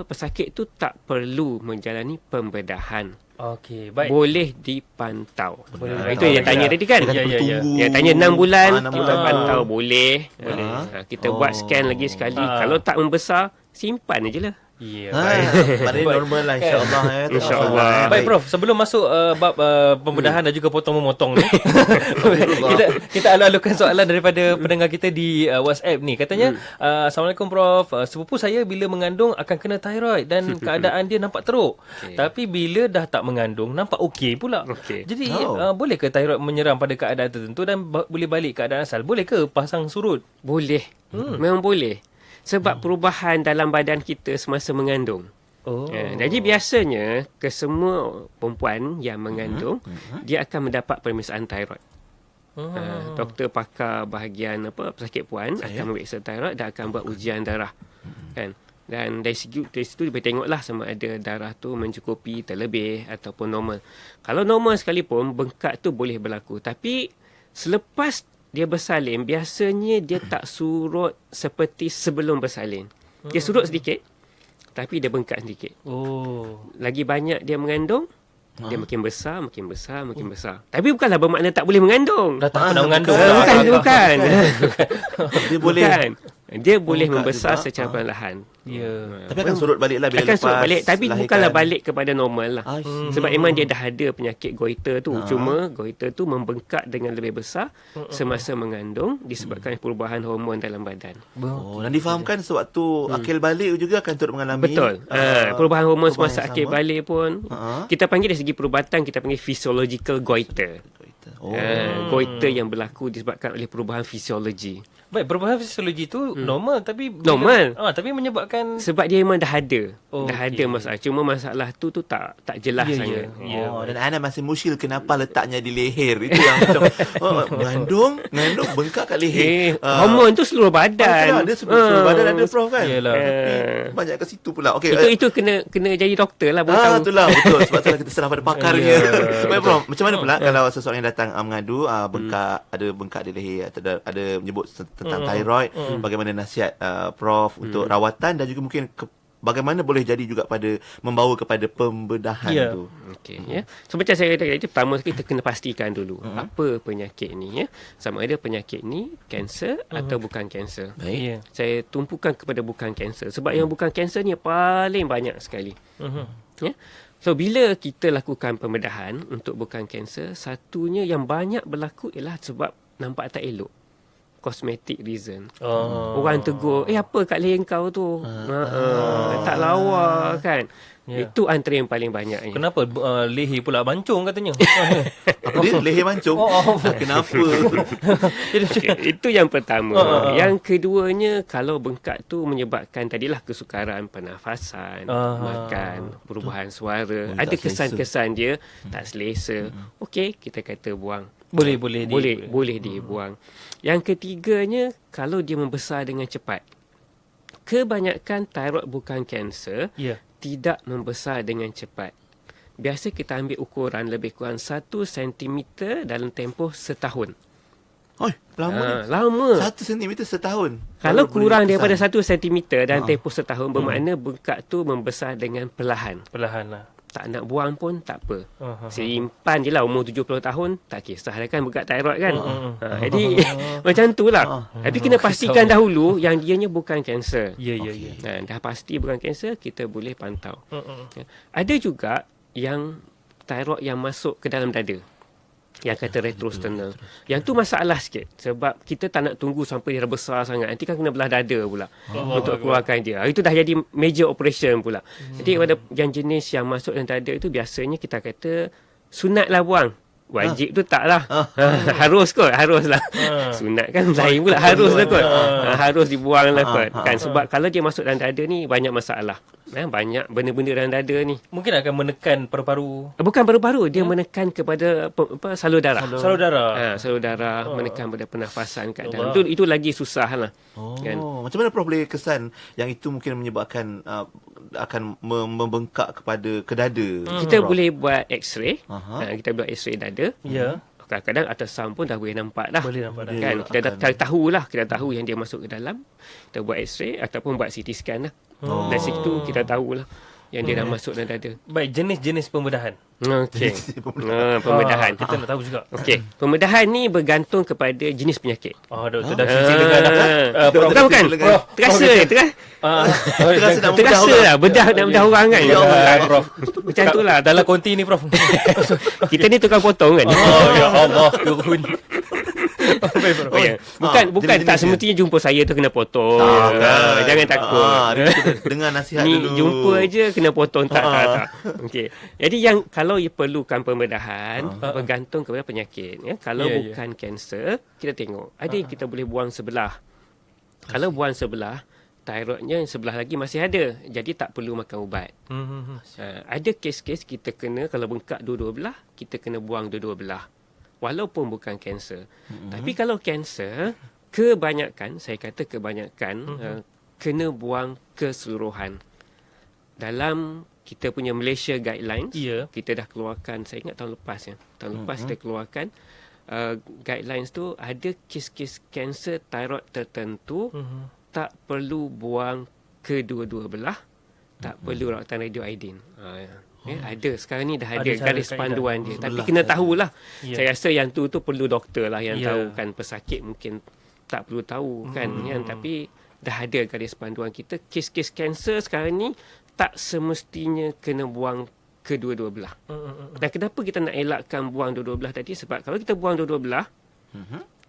Speaker 3: Pesakit tu tak perlu menjalani pembedahan.
Speaker 1: Okey, baik.
Speaker 3: Boleh dipantau. Itu yang tanya tadi kan? Yang tanya 6 bulan, kita pantau boleh. Kita buat scan lagi sekali. Kalau tak membesar, simpan aje lah.
Speaker 2: Pada normal lah insya-Allah
Speaker 3: InsyaAllah.
Speaker 1: Baik Prof, sebelum masuk bab pembedahan dan juga potong-memotong ni, kita alu-alukan soalan daripada pendengar kita di WhatsApp ni. Katanya, Assalamualaikum Prof, sepupu saya bila mengandung akan kena thyroid dan keadaan dia nampak teruk. Tapi bila dah tak mengandung nampak okey pula. Jadi boleh ke thyroid menyerang pada keadaan tertentu dan boleh balik keadaan asal? Boleh ke pasang surut?
Speaker 3: Boleh. Memang boleh. Sebab perubahan dalam badan kita semasa mengandung. Jadi biasanya kesemua perempuan yang mengandung dia akan mendapat pemeriksaan thyroid. Doktor pakar bahagian pesakit puan akan memeriksa thyroid dan akan buat ujian darah. Kan? Dan dari situ dia boleh tengoklah sama ada darah tu mencukupi, terlebih ataupun normal. Kalau normal sekalipun bengkak tu boleh berlaku. Tapi selepas dia bersalin, biasanya dia tak surut seperti sebelum bersalin. Dia surut sedikit, tapi dia bengkak sedikit. Lagi banyak dia mengandung, dia makin besar, makin besar, makin besar. Tapi bukanlah bermakna tak boleh mengandung.
Speaker 1: Dah tak pernah mengandung.
Speaker 3: Bukan.
Speaker 2: Dia boleh.
Speaker 3: Dia boleh membesar secara perlahan.
Speaker 2: Tapi akan surut balik lah bila
Speaker 3: akan
Speaker 2: lepas
Speaker 3: surut balik. Tapi
Speaker 2: lahirkan.
Speaker 3: bukanlah balik kepada normal lah. Sebab memang dia dah ada penyakit goiter tu. Cuma goiter tu membengkak dengan lebih besar semasa mengandung disebabkan perubahan hormon dalam badan.
Speaker 2: Dan difahamkan sewaktu akil balik juga akan turut mengalami.
Speaker 3: Betul. Perubahan hormon semasa akil balik pun. Kita panggil dari segi perubatan, kita panggil physiological goiter. Goiter yang berlaku disebabkan oleh perubahan fisiologi.
Speaker 1: Baik, perubahan fisiologi tu normal tapi
Speaker 3: normal.
Speaker 1: Tapi menyebabkan
Speaker 3: sebab dia memang dah ada. Dah ada masalah. Cuma masalah tu tak jelas sangat.
Speaker 2: Dan anda masih muskil kenapa letaknya di leher. Itu yang macam mengandung bengkak kat leher.
Speaker 3: Hormon tu seluruh badan.
Speaker 2: Dia seluruh badan ada Prof kan. Tapi banyak ke situ pula.
Speaker 3: Itu kena jadi doktor lah.
Speaker 2: Itulah betul. Sebab itulah kita serah pada pakarnya. Baik Prof, macam mana pula kalau seseorang yang datang mengadu ada bengkak di leher atau ada menyebut tentang thyroid, bagaimana nasihat Prof untuk rawatan dan juga mungkin bagaimana boleh jadi juga pada membawa kepada pembedahan tu.
Speaker 3: So macam saya kata, pertama kita kena pastikan dulu apa penyakit ni ya. Sama ada penyakit ni kanser atau bukan kanser. Saya tumpukan kepada bukan kanser sebab yang bukan kanser ni paling banyak sekali. So bila kita lakukan pembedahan untuk bukan kanser, satunya yang banyak berlaku ialah sebab nampak tak elok. cosmetic reason. Orang tegur, apa kat leher kau tu? Tak lawa kan? Itu antara yang paling banyaknya.
Speaker 1: Kenapa leher pula mancung katanya?
Speaker 2: Apa dia? Leher mancung? Kenapa?
Speaker 3: Itu yang pertama. Yang keduanya, kalau bengkak tu menyebabkan tadilah kesukaran pernafasan, makan, perubahan suara. Ada kesan-kesan dia tak selesa. Okey, kita kata buang. Boleh dibuang. Yang ketiganya, kalau dia membesar dengan cepat. Kebanyakan thyroid bukan kanser, tidak membesar dengan cepat. Biasa kita ambil ukuran lebih kurang 1 cm dalam tempoh setahun.
Speaker 2: Lama.
Speaker 3: Lama.
Speaker 2: 1 cm setahun.
Speaker 3: Kalau kurang daripada 1 cm dalam tempoh setahun, bermakna bengkak tu membesar dengan perlahan.
Speaker 1: Perlahan lah.
Speaker 3: Tak nak buang pun tak apa. Simpan je lah umur 70 tahun. Tak kisah lah kan bengkak thyroid kan. Jadi macam tu lah. Tapi kena pastikan dahulu yang dianya bukan kanser. Dah pasti bukan kanser, kita boleh pantau. Ada juga yang thyroid yang masuk ke dalam dada. Yang kata retrosternal. Yang tu masalah sikit. Sebab kita tak nak tunggu sampai dia besar sangat. Nanti kan kena belah dada pula. Untuk keluarkan dia. Itu dah jadi major operation pula. Jadi pada yang jenis yang masuk dalam dada itu, biasanya kita kata sunatlah buang. Wajib tu taklah. Harus kot. Haruslah. Sunat kan lain pula. Haruslah kot. Harus dibuang lah kot. Kan? Sebab kalau dia masuk dalam dada ni, banyak masalah. Banyak benda-benda dalam dada ni.
Speaker 1: Mungkin akan menekan paru-paru.
Speaker 3: Bukan paru-paru. Dia menekan kepada salur darah.
Speaker 1: Salur darah.
Speaker 3: Salur darah. Menekan pada pernafasan kat dalam. Itu lagi susah lah.
Speaker 2: Kan? Macam mana Prof boleh kesan yang itu mungkin menyebabkan akan membengkak ke dada?
Speaker 3: Kita boleh buat X-ray. Kita buat X-ray dada. Kadang-kadang ultrasound pun dah boleh nampak dah. Kan? Kita dah tahu lah. Kita tahu yang dia masuk ke dalam. Kita buat X-ray ataupun buat CT scan lah. Dari situ kita tahulah yang dia dah masuk dalam dada.
Speaker 1: Baik, jenis-jenis pembedahan.
Speaker 3: Okey. Pembedahan.
Speaker 1: Kita nak tahu juga.
Speaker 3: Okey. Pembedahan ni bergantung kepada jenis penyakit.
Speaker 1: Doktor dah cuci dengan
Speaker 3: bukan. Terasa lah bedah nak bedah orang kan.
Speaker 1: Ya Allah, Prof.
Speaker 3: Macam tu lah.
Speaker 1: Dalam konti ni, Prof.
Speaker 3: Kita ni tukang potong kan.
Speaker 1: Ya Allah.
Speaker 3: Bukan tak semestinya jumpa saya tu kena potong. Jangan takut.
Speaker 2: Dengar nasihat
Speaker 3: ni
Speaker 2: dulu.
Speaker 3: Jumpa aja kena potong tak. Okey. Jadi yang kalau perlukan pembedahan bergantung kepada penyakit. Kalau bukan kanser, kita tengok ada yang kita boleh buang sebelah. Kalau buang sebelah, thyroidnya yang sebelah lagi masih ada. Jadi tak perlu makan ubat. Ada kes-kes kita kena, kalau bengkak dua-dua belah, kita kena buang dua-dua belah. Walaupun bukan kanser. Tapi kalau kanser, kebanyakan, saya kata kebanyakan, kena buang keseluruhan. Dalam kita punya Malaysia Guidelines, kita dah keluarkan, saya ingat tahun lepas ya. Tahun lepas kita keluarkan, guidelines tu ada kes-kes kanser thyroid tertentu, tak perlu buang kedua-dua belah, tak perlu rawatan radioiodin. Ada sekarang ni dah ada garis panduan dia. Tapi kena tahulah. Saya rasa yang tu perlu doktor lah yang tahu kan. Pesakit mungkin tak perlu tahu kan. Tapi dah ada garis panduan kita. Kes-kes kanser sekarang ni tak semestinya kena buang kedua-dua belah. Dan kenapa kita nak elakkan buang dua-dua belah tadi? Sebab kalau kita buang dua-dua belah,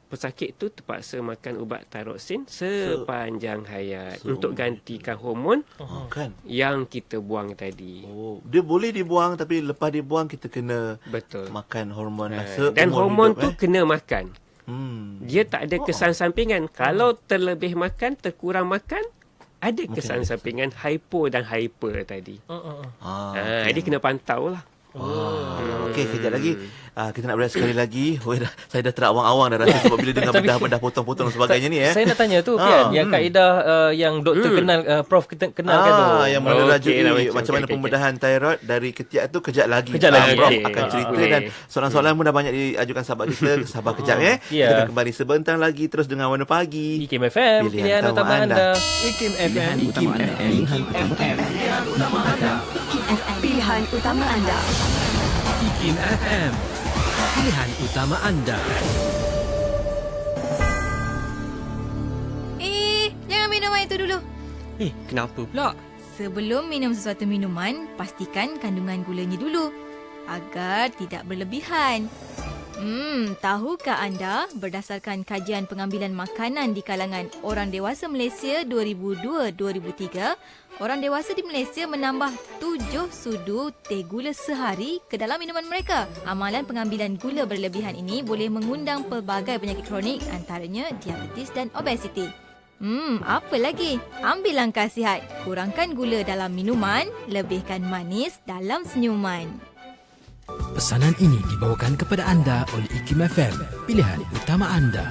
Speaker 3: pesakit tu terpaksa makan ubat thyroxine sepanjang hayat untuk gantikan hormon yang kita buang tadi.
Speaker 2: Dia boleh dibuang, tapi lepas dibuang kita kena makan hormon.
Speaker 3: Dan hormon tu kena makan. Dia tak ada kesan sampingan. Kalau terlebih makan, terkurang makan, ada kesan sampingan hypo dan hyper tadi. Jadi kena pantau lah.
Speaker 2: Okey, kejap lagi kita nak beres sekali lagi. Saya dah terawang-awang dah rasa sebab bila dengar bedah-bedah potong-potong dan sebagainya ni.
Speaker 1: Saya nak tanya tu Pian, yang kaedah yang doktor kenal, Prof kita kenalkan tu.
Speaker 2: Yang menerajui macam mana pembedahan thyroid dari ketiak tu kejap lagi. Prof akan cerita dan soalan-soalan pun dah banyak diajukan sahabat kita. Sabar kejap Kita kembali sebentar lagi terus dengan Warna Pagi.
Speaker 1: IKIM FM, pilihan utama anda.
Speaker 10: IKIM FM, pilihan utama anda.
Speaker 9: Pilihan utama anda.
Speaker 10: IKIM FM, pilihan utama anda.
Speaker 9: Jangan minum air itu dulu.
Speaker 3: Kenapa pula?
Speaker 9: Sebelum minum sesuatu minuman, pastikan kandungan gulanya dulu agar tidak berlebihan. Tahukah anda, berdasarkan kajian pengambilan makanan di kalangan orang dewasa Malaysia 2002-2003, orang dewasa di Malaysia menambah 7 sudu teh gula sehari ke dalam minuman mereka. Amalan pengambilan gula berlebihan ini boleh mengundang pelbagai penyakit kronik, antaranya diabetes dan obesiti. Apa lagi? Ambil langkah sihat. Kurangkan gula dalam minuman, lebihkan manis dalam senyuman.
Speaker 17: Pesanan ini dibawakan kepada anda oleh IKIM FM, pilihan utama anda.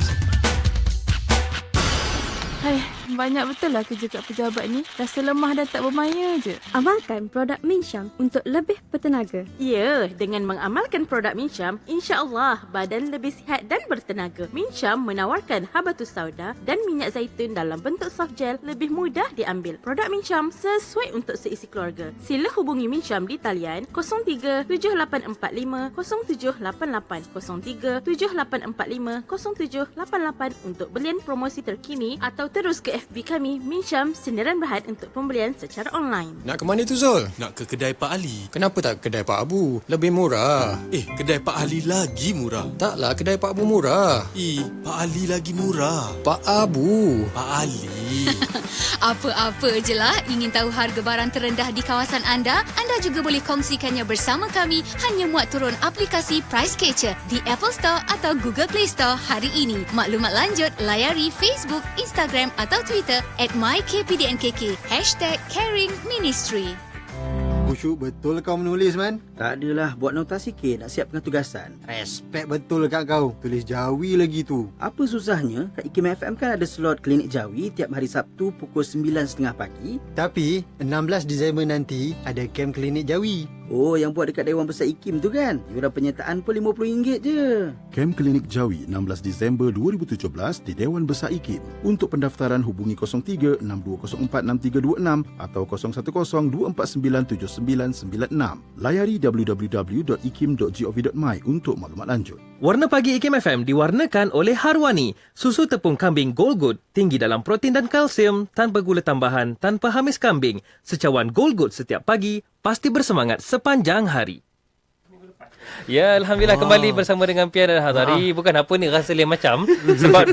Speaker 7: Hai, banyak betul lah kerja kat pejabat ni. Rasa lemah dan tak bermaya je.
Speaker 18: Amalkan produk Minsyam untuk lebih bertenaga.
Speaker 16: Ya, dengan mengamalkan produk Minsyam, insya-Allah badan lebih sihat dan bertenaga. Minsyam menawarkan habatus sauda dan minyak zaitun dalam bentuk soft gel lebih mudah diambil. Produk Minsyam sesuai untuk seisi keluarga. Sila hubungi Minsyam di talian 0378450788 0378450788 untuk belian promosi terkini atau terus ke FB kami Minsyam Sindiran Berhad untuk pembelian secara online.
Speaker 19: Nak ke mana tu Zul? Nak ke kedai Pak Ali. Kenapa tak kedai Pak Abu? Lebih murah. Kedai Pak Ali lagi murah. Taklah, kedai Pak Abu murah. Pak Ali lagi murah. Pak Abu. Pak Ali.
Speaker 20: Apa-apa je lah, ingin tahu harga barang terendah di kawasan anda? Anda juga boleh kongsikannya bersama kami hanya muat turun aplikasi Price Catcher di Apple Store atau Google Play Store hari ini. Maklumat lanjut, layari Facebook, Instagram atau Twitter @mykpdnkk #caringministry.
Speaker 21: Khusyuk betul kau menulis, Man.
Speaker 8: Tak adalah, buat nota sikit nak siapkan tugasan.
Speaker 21: Respect betul kat kau. Tulis Jawi lagi tu.
Speaker 8: Apa susahnya? Kat IKIM FM kan ada slot klinik Jawi tiap hari Sabtu pukul 9.30 pagi.
Speaker 21: Tapi 16 Disember nanti ada kem klinik Jawi.
Speaker 8: Oh, yang buat dekat Dewan Besar IKIM tu kan? Yuran penyertaan pun RM50 je.
Speaker 22: Kem Klinik Jawi 16 Disember 2017 di Dewan Besar IKIM. Untuk pendaftaran hubungi 03-6204-6326 atau 0102497996. Layari www.ikim.gov.my untuk maklumat lanjut.
Speaker 1: Warna Pagi IKIM FM diwarnakan oleh Harwani, susu tepung kambing Gold Good, tinggi dalam protein dan kalsium, tanpa gula tambahan, tanpa hamis kambing. Secawan Gold Good setiap pagi, pasti bersemangat sepanjang hari. Ya, Alhamdulillah kembali bersama dengan Pian dan Hazari. Bukan apa ni, rasa lain macam. Sebab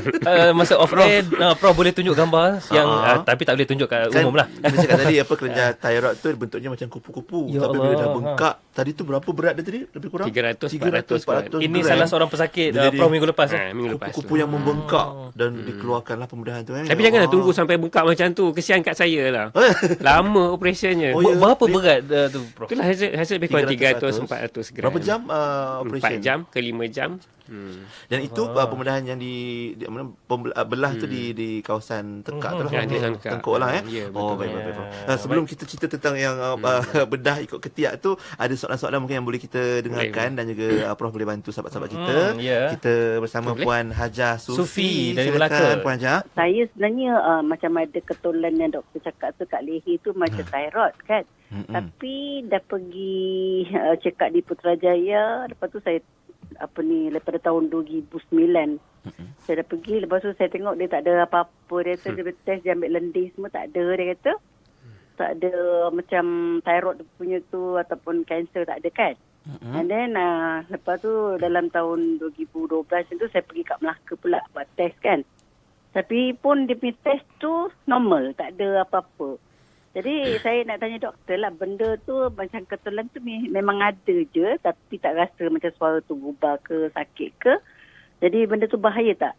Speaker 1: masa off-air, Prof boleh tunjuk gambar yang tapi tak boleh tunjuk kat umum lah.
Speaker 2: Kita cakap tadi apa, kelenjar thyroid tu bentuknya macam kupu-kupu.
Speaker 1: Ya
Speaker 2: Tapi bila dah bengkak, tadi tu berapa berat dia tadi? Lebih kurang?
Speaker 3: 300-400
Speaker 1: Ini salah seorang pesakit Prof minggu lepas.
Speaker 3: Minggu lepas.
Speaker 2: Kupu-kupu yang membengkak dan dikeluarkanlah pemudahan tu.
Speaker 3: Tapi janganlah tunggu sampai bengkak macam tu. Kesian kat saya lah. Lama operationnya.
Speaker 1: Berapa berat tu, Prof?
Speaker 3: Itulah hasil lebih kurang 300-400 gram.
Speaker 2: Berapa jam operation?
Speaker 3: 4 jam ke 5 jam.
Speaker 2: Dan itu pemudahan yang belah tu di kawasan tekak tu lah. Tengkuk lah baik. Sebelum kita cerita tentang yang bedah ikut ketiak tu, ada soalan-soalan mungkin yang boleh kita dengarkan dan juga Prof boleh bantu sahabat-sahabat kita. Kita bersama Puan Hajah Sufi
Speaker 1: dari Melaka.
Speaker 2: Puan Hajah.
Speaker 23: Saya sebenarnya macam ada ketulan yang doktor cakap tu kat leher tu macam thyroid kan. Tapi dah pergi check up di Putrajaya. Lepas tu saya daripada tahun 2009 saya dah pergi. Lepas tu saya tengok dia tak ada apa-apa. Dia kata dia test, dia ambil lendir semua, tak ada. Dia kata tak ada macam thyroid punya tu ataupun kanser, tak ada kan. And then lepas tu dalam tahun 2012 tu saya pergi kat Melaka pula buat test kan. Tapi pun dia punya test tu normal, tak ada apa-apa. Jadi saya nak tanya doktor lah, benda tu macam ketulan tu memang ada je tapi tak rasa macam suara tu berubah ke, sakit ke. Jadi benda tu bahaya tak?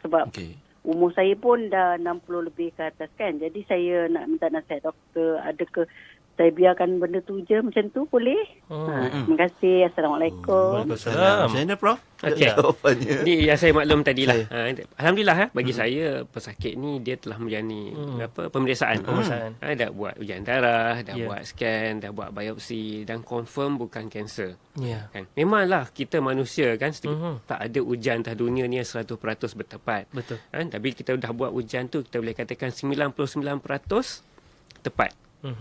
Speaker 23: Sebab umur saya pun dah 60 lebih ke atas kan. Jadi saya nak minta nasihat doktor, ada ke saya biarkan benda tu je macam tu, boleh? Terima kasih. Assalamualaikum.
Speaker 2: Waalaikumsalam. Macam mana, Prof?
Speaker 3: Jawapannya. Ni yang saya maklum tadilah. Alhamdulillah bagi saya pesakit ni dia telah menjalani pemeriksaan. Dah buat ujian darah, dah buat scan, dah buat biopsi dan confirm bukan kanser. Kan? Memanglah kita manusia kan tak ada ujian atas dunia ni yang 100% bertepat.
Speaker 1: Betul.
Speaker 3: Kan? Tapi kita dah buat ujian tu, kita boleh katakan 99% tepat.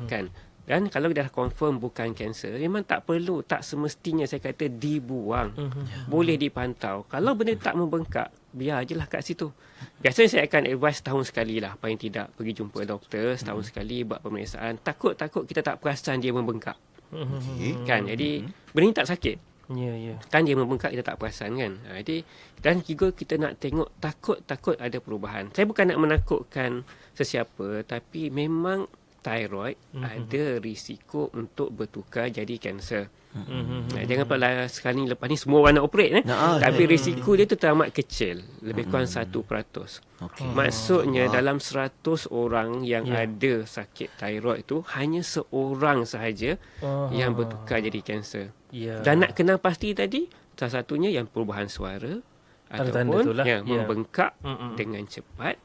Speaker 3: Kan? Dan kalau dah confirm bukan kanser, memang tak perlu, tak semestinya saya kata dibuang. Boleh dipantau. Kalau benda tak membengkak, biar je lah kat situ. Biasanya saya akan advise setahun sekali lah, paling tidak pergi jumpa doktor setahun sekali, buat pemeriksaan. Takut kita tak perasan dia membengkak. Kan? Jadi benda ni tak sakit. Kan dia membengkak, kita tak perasan kan. Jadi dan juga kita nak tengok takut ada perubahan. Saya bukan nak menakutkan sesiapa, tapi memang thyroid ada risiko untuk bertukar jadi kanser. Jangan pula sekarang ni, lepas ni semua orang nak operate tapi risiko dia tu teramat kecil, lebih kurang 1%. Maksudnya dalam 100 orang yang ada sakit thyroid tu, hanya seorang sahaja yang bertukar jadi kanser. Dan nak kenal pasti tadi, salah satunya yang perubahan suara ataupun yang membengkak dengan cepat.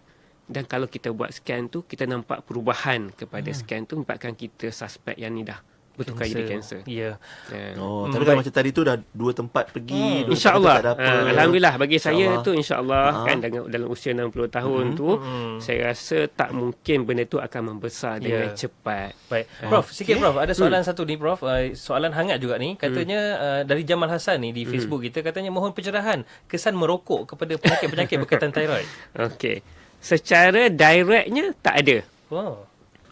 Speaker 3: Dan kalau kita buat scan tu, kita nampak perubahan kepada scan tu, menyebabkan kita suspek yang ni dah bertukar jadi kanser.
Speaker 2: Tapi kalau macam tadi tu dah 2 tempat pergi,
Speaker 3: InsyaAllah. Alhamdulillah bagi saya tu insyaAllah kan dalam usia 60 tahun tu, saya rasa tak mungkin benda tu akan membesar dengan cepat.
Speaker 1: Baik. Prof, sikit Prof, ada soalan satu ni Prof, soalan hangat juga ni. Katanya dari Jamal Hassan ni di Facebook kita, katanya mohon pencerahan kesan merokok kepada penyakit-penyakit berkaitan thyroid.
Speaker 3: Okey. Secara directnya tak ada.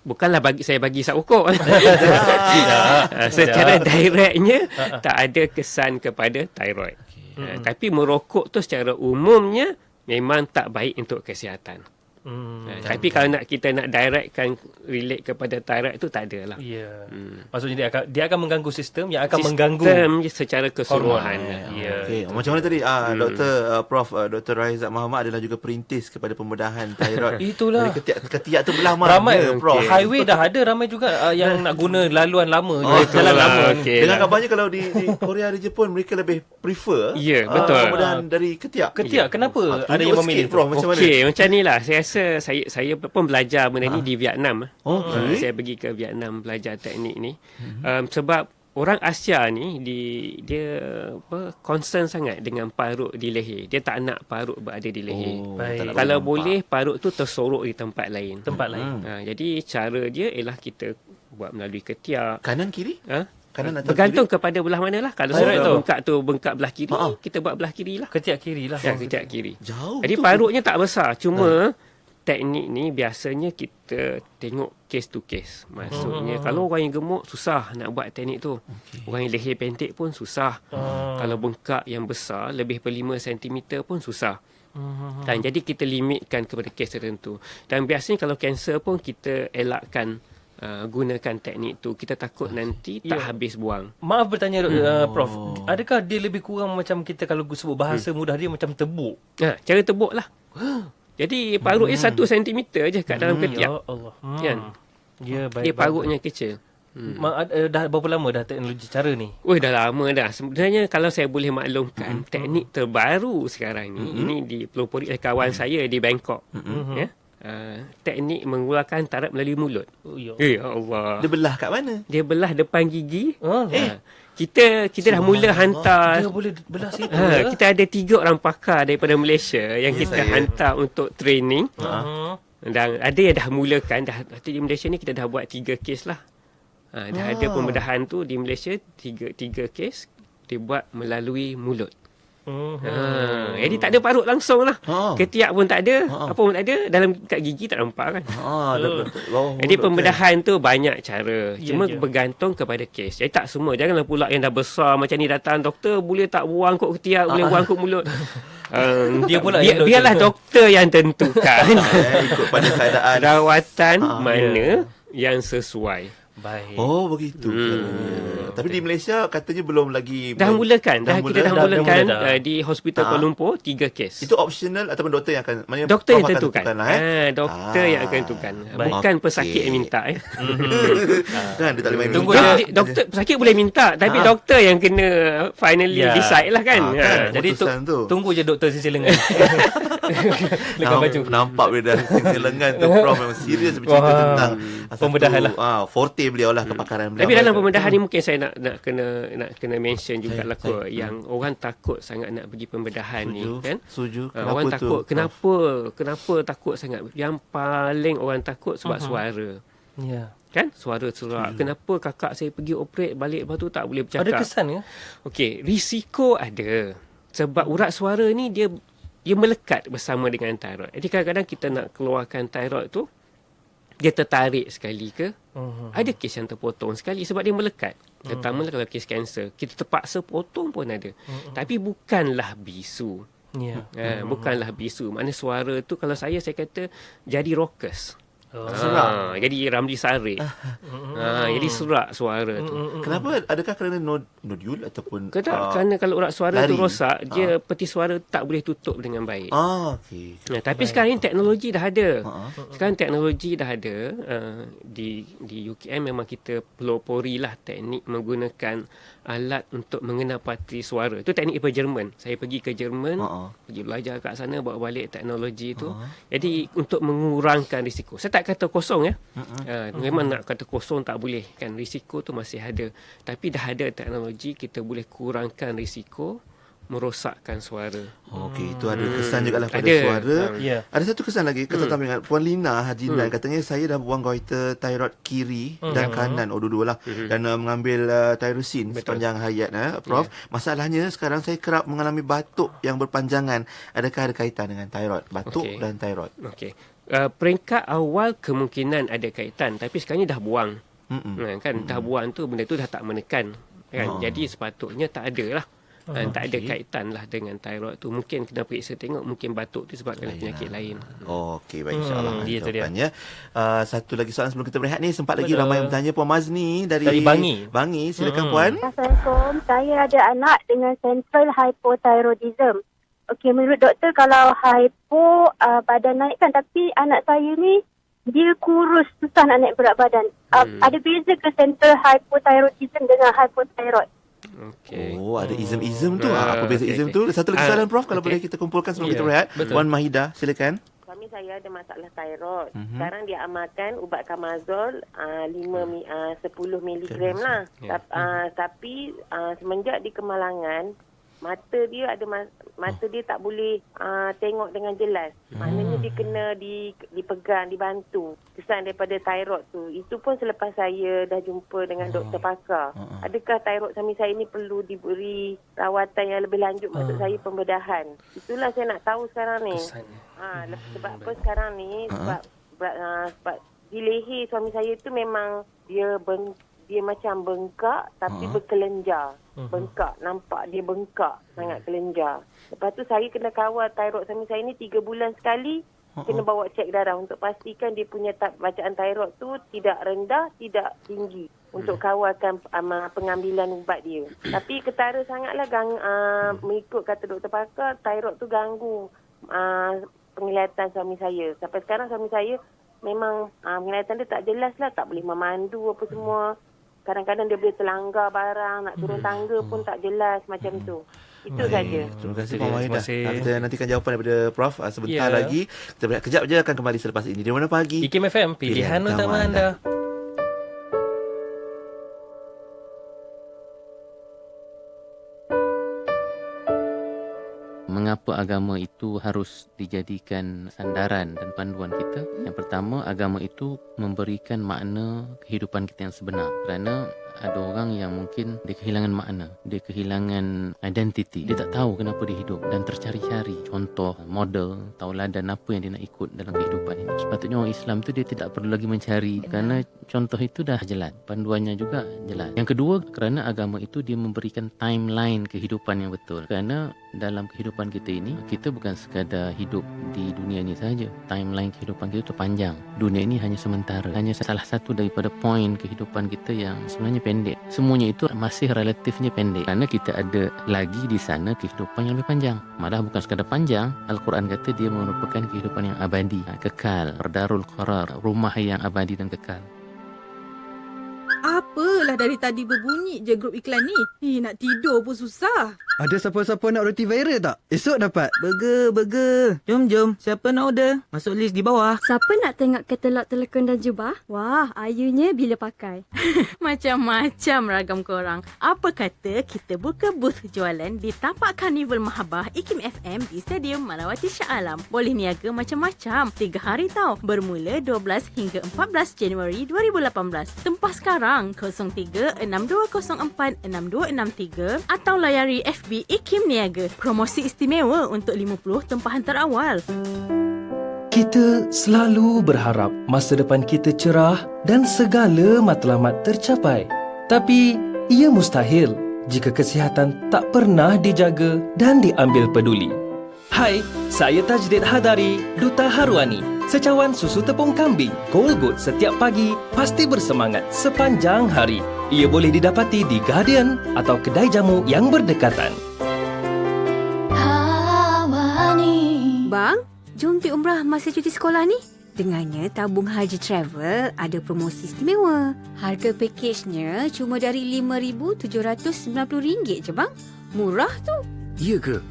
Speaker 3: Bukanlah saya bagi isap rokok. Secara directnya tak ada kesan kepada thyroid. Tapi merokok tu secara umumnya memang tak baik untuk kesihatan. Tapi kalau kita nak directkan relate kepada thyroid tu tak ada lah.
Speaker 1: Maksudnya dia akan mengganggu sistem yang akan mengganggu
Speaker 3: secara keseluruhan.
Speaker 2: Macam mana tadi Prof Dr. Rohaizat Mohamad adalah juga perintis kepada pembedahan thyroid.
Speaker 1: Itulah.
Speaker 2: Ketiak tu belah mana Prof?
Speaker 1: Highway dah ada ramai juga yang nak guna laluan lama, jalan lama.
Speaker 2: Dengan kabarnya kalau di Korea, di Jepun, mereka lebih prefer pembedahan dari ketiak.
Speaker 1: Kenapa ada yang memilih
Speaker 2: Prof? Macam mana?
Speaker 3: Macam ni lah. Saya pun belajar benda ni di Vietnam. Saya pergi ke Vietnam belajar teknik ni. Sebab orang Asia ni dia concern sangat dengan parut di leher. Dia tak nak parut berada di leher. Kalau boleh parut tu tersorok di tempat lain. Jadi cara dia ialah kita buat melalui ketiak.
Speaker 2: Kanan kiri?
Speaker 3: Bergantung kepada belah mana lah. Kalau bengkak tu bengkak belah kiri, kita buat belah kiri lah.
Speaker 1: Ketiak kiri lah.
Speaker 3: Ketiak kiri.
Speaker 2: Jauh.
Speaker 3: Jadi parutnya tak besar. Cuma teknik ni biasanya kita tengok case to case. Maksudnya kalau orang yang gemuk susah nak buat teknik tu. Orang yang leher pendek pun susah. Kalau bengkak yang besar lebih per 5 cm pun susah. Dan jadi kita limitkan kepada kes tertentu. Dan biasanya kalau kanser pun kita elakkan gunakan teknik tu. Kita takut nanti tak habis buang.
Speaker 1: Maaf bertanya Prof, adakah dia lebih kurang macam kita kalau sebut bahasa mudah dia macam tebuk?
Speaker 3: Cara tebuk lah. Jadi parutnya 1 cm je kat dalam ketiak.
Speaker 1: Ya Allah.
Speaker 3: Kan? Dia parutnya kecil.
Speaker 1: Dah berapa lama dah teknologi cara ni?
Speaker 3: Dah lama dah. Sebenarnya kalau saya boleh maklumkan, teknik terbaru sekarang ni, ini dipelopori oleh kawan saya di Bangkok. Teknik mengeluarkan tarap melalui mulut. Ya Allah.
Speaker 2: Dia belah kat mana?
Speaker 3: Dia belah depan gigi. Kita dah mula hantar.
Speaker 1: Dia boleh belah situ.
Speaker 3: Kita ada 3 orang pakar daripada Malaysia yang kita hantar untuk training. Dan ada yang dah mulakan. Di Malaysia ni kita dah buat 3 kes lah. Dah ada pembedahan tu di Malaysia. 3 kes dibuat melalui mulut. Jadi tak ada parut langsung lah. Ketiak pun tak ada. Apa pun tak ada. Dalam kat gigi tak nampak kan. Jadi pembedahan tu banyak cara. Cuma bergantung kepada kes. Jadi tak semua. Janganlah pula yang dah besar macam ni datang, doktor boleh tak buang kot ketiak, boleh buang kot mulut.
Speaker 1: Dia pula
Speaker 3: biarlah doktor yang tentukan
Speaker 2: ikut pada keadaan
Speaker 3: rawatan mana yang sesuai.
Speaker 1: Baik.
Speaker 2: Begitu. Tapi di Malaysia katanya belum lagi
Speaker 3: dah mulakan. Kita dah mulakan di Hospital Kuala Lumpur 3 kes.
Speaker 2: Itu optional ataupun doktor yang akan
Speaker 3: doktor yang tentukan. Doktor yang akan tentukan. Bukan pesakit yang minta
Speaker 2: kan dia tak boleh main
Speaker 3: doktor pesakit boleh minta tapi doktor yang kena finally decide lah kan.
Speaker 1: Jadi tunggu je doktor sisi lengan.
Speaker 2: Nampak dia dah sisi lengan tu Prof memang serius bercerita tentang
Speaker 1: pembedahan lah.
Speaker 2: Forte beliau lah, kepakaran beliau.
Speaker 3: Tapi dalam pembedahan ni mungkin saya nak kena mention juga lah yang orang takut sangat nak pergi pembedahan ni kan.
Speaker 2: Setuju.
Speaker 3: Orang takut kenapa takut sangat? Yang paling orang takut sebab suara. Kan? Suara serak. Kenapa kakak saya pergi operate balik lepas tu tak boleh bercakap?
Speaker 1: Ada kesan ke?
Speaker 3: Okey, risiko ada. Sebab urat suara ni dia melekat bersama dengan thyroid. Jadi kadang-kadang kita nak keluarkan thyroid tu dia tertarik sekali ke, ada kes yang terpotong sekali sebab dia melekat. Terutama kalau kes kanser, kita terpaksa potong pun ada. Tapi bukanlah bisu. Bukanlah bisu. Maknanya suara tu kalau saya kata jadi raucous.
Speaker 2: Serak.
Speaker 3: Jadi Ramli Sarip. Jadi serak suara tu.
Speaker 2: Kenapa? Adakah kerana nodul ataupun
Speaker 3: kerana kalau urat suara tu rosak, dia peti suara tak boleh tutup dengan baik.
Speaker 2: Okey.
Speaker 3: Tapi sekarang ni teknologi dah ada. Sekarang teknologi dah ada. Di UKM memang kita pelopori lah teknik menggunakan alat untuk mengenal peti suara. Itu teknik daripada Jerman. Saya pergi ke Jerman, pergi belajar kat sana, bawa balik teknologi tu. Jadi untuk mengurangkan risiko. Saya tak kata kosong ya. Memang nak kata kosong tak boleh kan, risiko tu masih ada. Tapi dah ada teknologi, kita boleh kurangkan risiko merosakkan suara.
Speaker 2: Okey, itu ada kesan jugalah pada suara. Ada satu kesan lagi, kesan kami ingat Puan Lina Haji Nan katanya saya dah buang goiter thyroid kiri dan kanan, dua-dua lah, dan mengambil thyrosin sepanjang hayat Prof. Masalahnya sekarang saya kerap mengalami batuk yang berpanjangan. Adakah ada kaitan dengan thyroid? Batuk dan thyroid.
Speaker 3: Okey. Peringkat awal kemungkinan ada kaitan, tapi sekarang ni dah buang. Kan dah buang tu, benda tu dah tak menekan kan. Jadi sepatutnya tak ada lah. Tak ada kaitan lah dengan thyroid tu. Mungkin kena periksa tengok, mungkin batuk tu sebabkan penyakit lain.
Speaker 2: Okey, baik, insyaAllah jawapannya. Satu lagi soalan sebelum kita berehat ni, sempat lagi ramai yang bertanya. Puan Mazni dari Bangi, silakan Puan.
Speaker 13: Assalamualaikum, saya ada anak dengan central hypothyroidism. Okey, menurut doktor kalau hypo badan naik kan, tapi anak saya ni dia kurus, susah nak naik berat badan. Ada beza ke central hypothyroidism dengan hypothyroid?
Speaker 2: Ada ism-ism tu. Apa beza ism tu? Satu lagi soalan Prof, kalau boleh kita kumpulkan sebelum kita berehat. Puan Mahida, silakan.
Speaker 4: Suami saya ada masalah thyroid. Sekarang dia amalkan ubat Camazole 10 miligram lah. Tapi semenjak di Kemalangan, mata dia tak boleh tengok dengan jelas. Maknanya dia kena dipegang, dibantu. Kesan daripada thyroid tu. Itu pun selepas saya dah jumpa dengan doktor pakar. Adakah thyroid suami saya ni perlu diberi rawatan yang lebih lanjut, maksud saya pembedahan. Itulah saya nak tahu sekarang ni. Sebab apa sekarang ni, sebab di leher suami saya tu memang dia macam bengkak tapi berkelenjar. Bengkak, nampak dia bengkak, sangat kelenjar. Lepas tu saya kena kawal thyroid suami saya ni 3 bulan sekali. Kena bawa cek darah untuk pastikan dia punya bacaan thyroid tu tidak rendah, tidak tinggi. Untuk kawalkan pengambilan ubat dia. Tapi ketara sangatlah mengikut kata doktor pakar, thyroid tu ganggu penglihatan suami saya. Sampai sekarang suami saya memang penglihatan dia tak jelas lah, tak boleh memandu apa semua. Kadang-kadang dia boleh terlanggar barang, nak turun tangga pun tak jelas macam tu. Itu saja.
Speaker 2: Terima kasih Puan Mahida. Kita nantikan jawapan daripada Prof sebentar lagi. Kita berehat kejap je, akan kembali selepas ini. Di Mana Pagi,
Speaker 1: IKIM FM, pilihan utama anda.
Speaker 5: Mengapa agama itu harus dijadikan sandaran dan panduan kita? Yang pertama, agama itu memberikan makna kehidupan kita yang sebenar. Kerana ada orang yang mungkin dia kehilangan makna, dia kehilangan identiti, dia tak tahu kenapa dia hidup dan tercari-cari contoh, model, tauladan apa yang dia nak ikut dalam kehidupan ini. Sepatutnya orang Islam tu dia tidak perlu lagi mencari, kerana contoh itu dah jelas, panduannya juga jelas. Yang kedua, kerana agama itu dia memberikan timeline kehidupan yang betul. Kerana dalam kehidupan kita ini, kita bukan sekadar hidup di dunia ini saja. Timeline kehidupan kita itu panjang. Dunia ini hanya sementara, hanya salah satu daripada poin kehidupan kita yang sebenarnya pendek. Semuanya itu masih relatifnya pendek, kerana kita ada lagi di sana kehidupan yang lebih panjang. Malah bukan sekadar panjang, Al-Quran kata dia merupakan kehidupan yang abadi, kekal, darul qarar, rumah yang abadi dan kekal.
Speaker 7: Apalah dari tadi berbunyi je grup iklan ni. Nak tidur pun susah.
Speaker 21: Ada siapa-siapa nak roti viral tak? Esok dapat. Burger. Jom. Siapa nak order? Masuk list di bawah.
Speaker 18: Siapa nak tengok katalog telekon dan jubah? Wah, ayunya bila pakai.
Speaker 16: Macam-macam ragam korang. Apa kata kita buka booth jualan di tapak Karnival Mahabbah IKIM FM di Stadium Malawati Shah Alam. Boleh niaga macam-macam. 3 hari tau. Bermula 12 hingga 14 Januari 2018. Tempah sekarang 03-6204-6263 atau layari FB IKIM Niaga. Promosi istimewa untuk 50 tempahan terawal.
Speaker 1: Kita selalu berharap masa depan kita cerah dan segala matlamat tercapai. Tapi ia mustahil jika kesihatan tak pernah dijaga dan diambil peduli. Hai, saya Tajdid Hadari, Duta Haruani. Secawan susu tepung kambing Gold Good setiap pagi pasti bersemangat sepanjang hari. Ia boleh didapati di Guardian atau kedai jamu yang berdekatan.
Speaker 11: Bang, jom pergi umrah masa cuti sekolah ni. Dengannya tabung haji travel ada promosi istimewa. Harga pakejnya cuma dari RM5,790 je bang. Murah tu.
Speaker 21: Ya ke?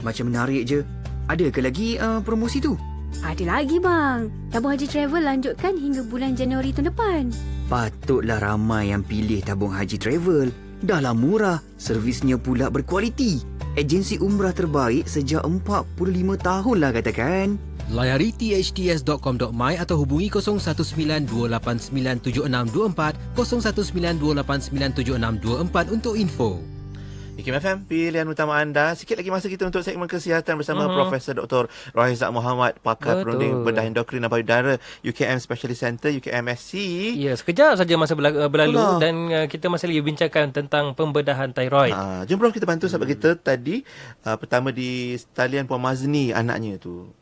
Speaker 21: Macam menarik je. Ada ke lagi promosi tu?
Speaker 11: Ada lagi bang. Tabung haji travel lanjutkan hingga bulan Januari tahun depan.
Speaker 21: Patutlah ramai yang pilih tabung haji travel. Dahlah murah, servisnya pula berkualiti. Agensi umrah terbaik sejak 45 tahun lah katakan.
Speaker 17: Layari thts.com.my atau hubungi 0192897624 0192897624 untuk info.
Speaker 2: IKIM FM, pilihan utama anda. Sikit lagi masa kita untuk segmen kesihatan bersama Profesor Dr. Rohaizat Mohamad, pakar perunding bedah endokrin dan payudara UKM Specialist Center, UKMSC.
Speaker 1: Ya, sekejap saja masa berlalu dan kita masih lagi bincangkan tentang pembedahan tiroid.
Speaker 2: Jom Prof, kita bantu sahabat kita tadi. Pertama di talian Puan Mazni, anaknya tu.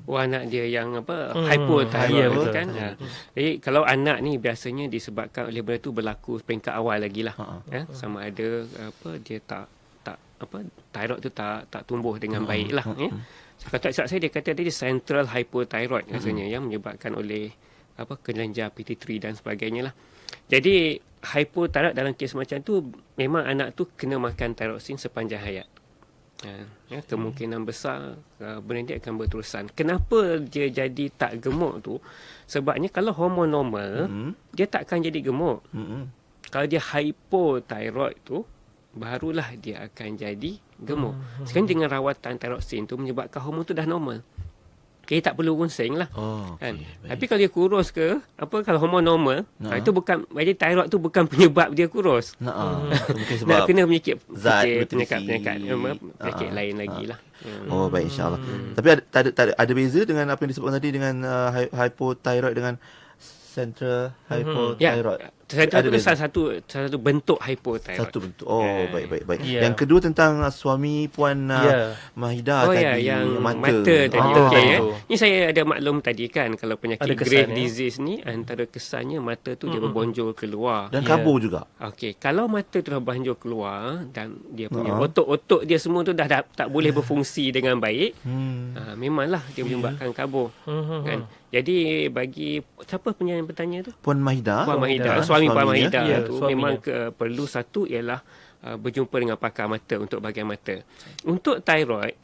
Speaker 3: Anak dia yang hypothyroid kan. Jadi kalau anak ni biasanya disebabkan oleh benda tu berlaku peringkat awal lagi lah. Sama ada dia tak thyroid tu tak tumbuh dengan baik lah. Kata saya dia kata dia central hypothyroid rasanya yang menyebabkan oleh kelenjar PT3 dan sebagainya lah. Jadi hypothyroid dalam kes macam tu memang anak tu kena makan thyroxine sepanjang hayat. Kemungkinan besar benda dia akan berterusan. Kenapa dia jadi tak gemuk tu? Sebabnya kalau hormon normal dia tak akan jadi gemuk. Kalau dia hypothyroid tu barulah dia akan jadi gemuk. Sekarang dengan rawatan thyroxine tu menyebabkan hormon tu dah normal. Okay, tak perlu runsing lah. Kan? Tapi kalau dia kurus ke, kalau hormon normal, itu bukan, jadi thyroid tu bukan penyebab dia kurus.
Speaker 2: Mungkin sebab
Speaker 3: nak kena penyakit
Speaker 2: penyakit
Speaker 3: lain lagi lah.
Speaker 2: Baik, insyaAllah. Tapi ada beza dengan apa yang disebutkan tadi dengan hypothyroid dengan central hypothyroid?
Speaker 3: Central itu salah satu bentuk hypothyroid.
Speaker 2: Satu bentuk. Baik. Yang kedua tentang suami Puan Mahida tadi,
Speaker 3: yang mata
Speaker 2: tadi.
Speaker 3: Ini saya ada maklum tadi kan, kalau penyakit Graves disease ni antara kesannya mata tu dia berbonjol keluar
Speaker 2: dan kabur juga.
Speaker 3: Okey, kalau mata tu dah bonjol keluar dan dia punya otot-otot dia semua tu dah tak boleh berfungsi dengan baik, memanglah dia menyebabkan kabur. Kan? Jadi bagi siapa yang bertanya tu?
Speaker 2: Puan Mahida.
Speaker 3: Suami Puan Mahida tu memang perlu satu ialah berjumpa dengan pakar mata untuk bahagian mata. Untuk thyroid,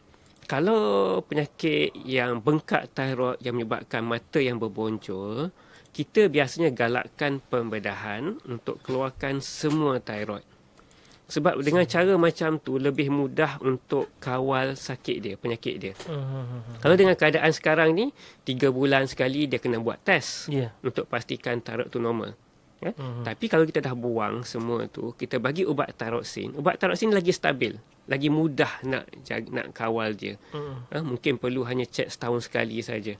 Speaker 3: kalau penyakit yang bengkak thyroid yang menyebabkan mata yang berbonjol, kita biasanya galakkan pembedahan untuk keluarkan semua thyroid. Sebab dengan cara macam tu lebih mudah untuk kawal sakit dia, penyakit dia. Kalau dengan keadaan sekarang ni 3 bulan sekali dia kena buat test untuk pastikan thyroid tu normal. Tapi kalau kita dah buang semua tu, kita bagi ubat thyroxine. Ubat thyroxine lagi stabil, lagi mudah nak kawal dia. Mungkin perlu hanya cek setahun sekali saja.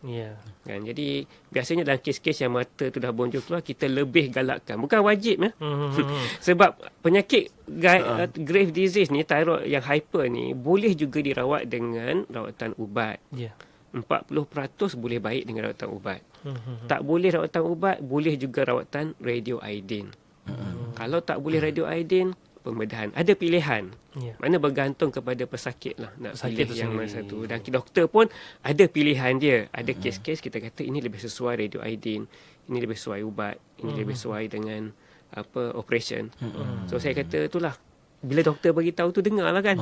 Speaker 3: Kan? Jadi biasanya dalam kes-kes yang mata tu dah bonjol keluar, kita lebih galakkan. Bukan wajib sebab penyakit Graves disease ni, thyroid yang hyper ni boleh juga dirawat dengan rawatan ubat. 40% boleh baik dengan rawatan ubat. Tak boleh rawatan ubat, boleh juga rawatan radioiodin. Kalau tak boleh radioiodin, pembedahan. Ada pilihan. Mana bergantung kepada pesakit lah nak pilih yang mana satu. Dan doktor pun ada pilihan dia. Ada kes-kes kita kata ini lebih sesuai radioiodin, ini lebih sesuai ubat, ini lebih sesuai dengan operation. So saya kata itulah, bila doktor bagi tahu tu dengarlah kan.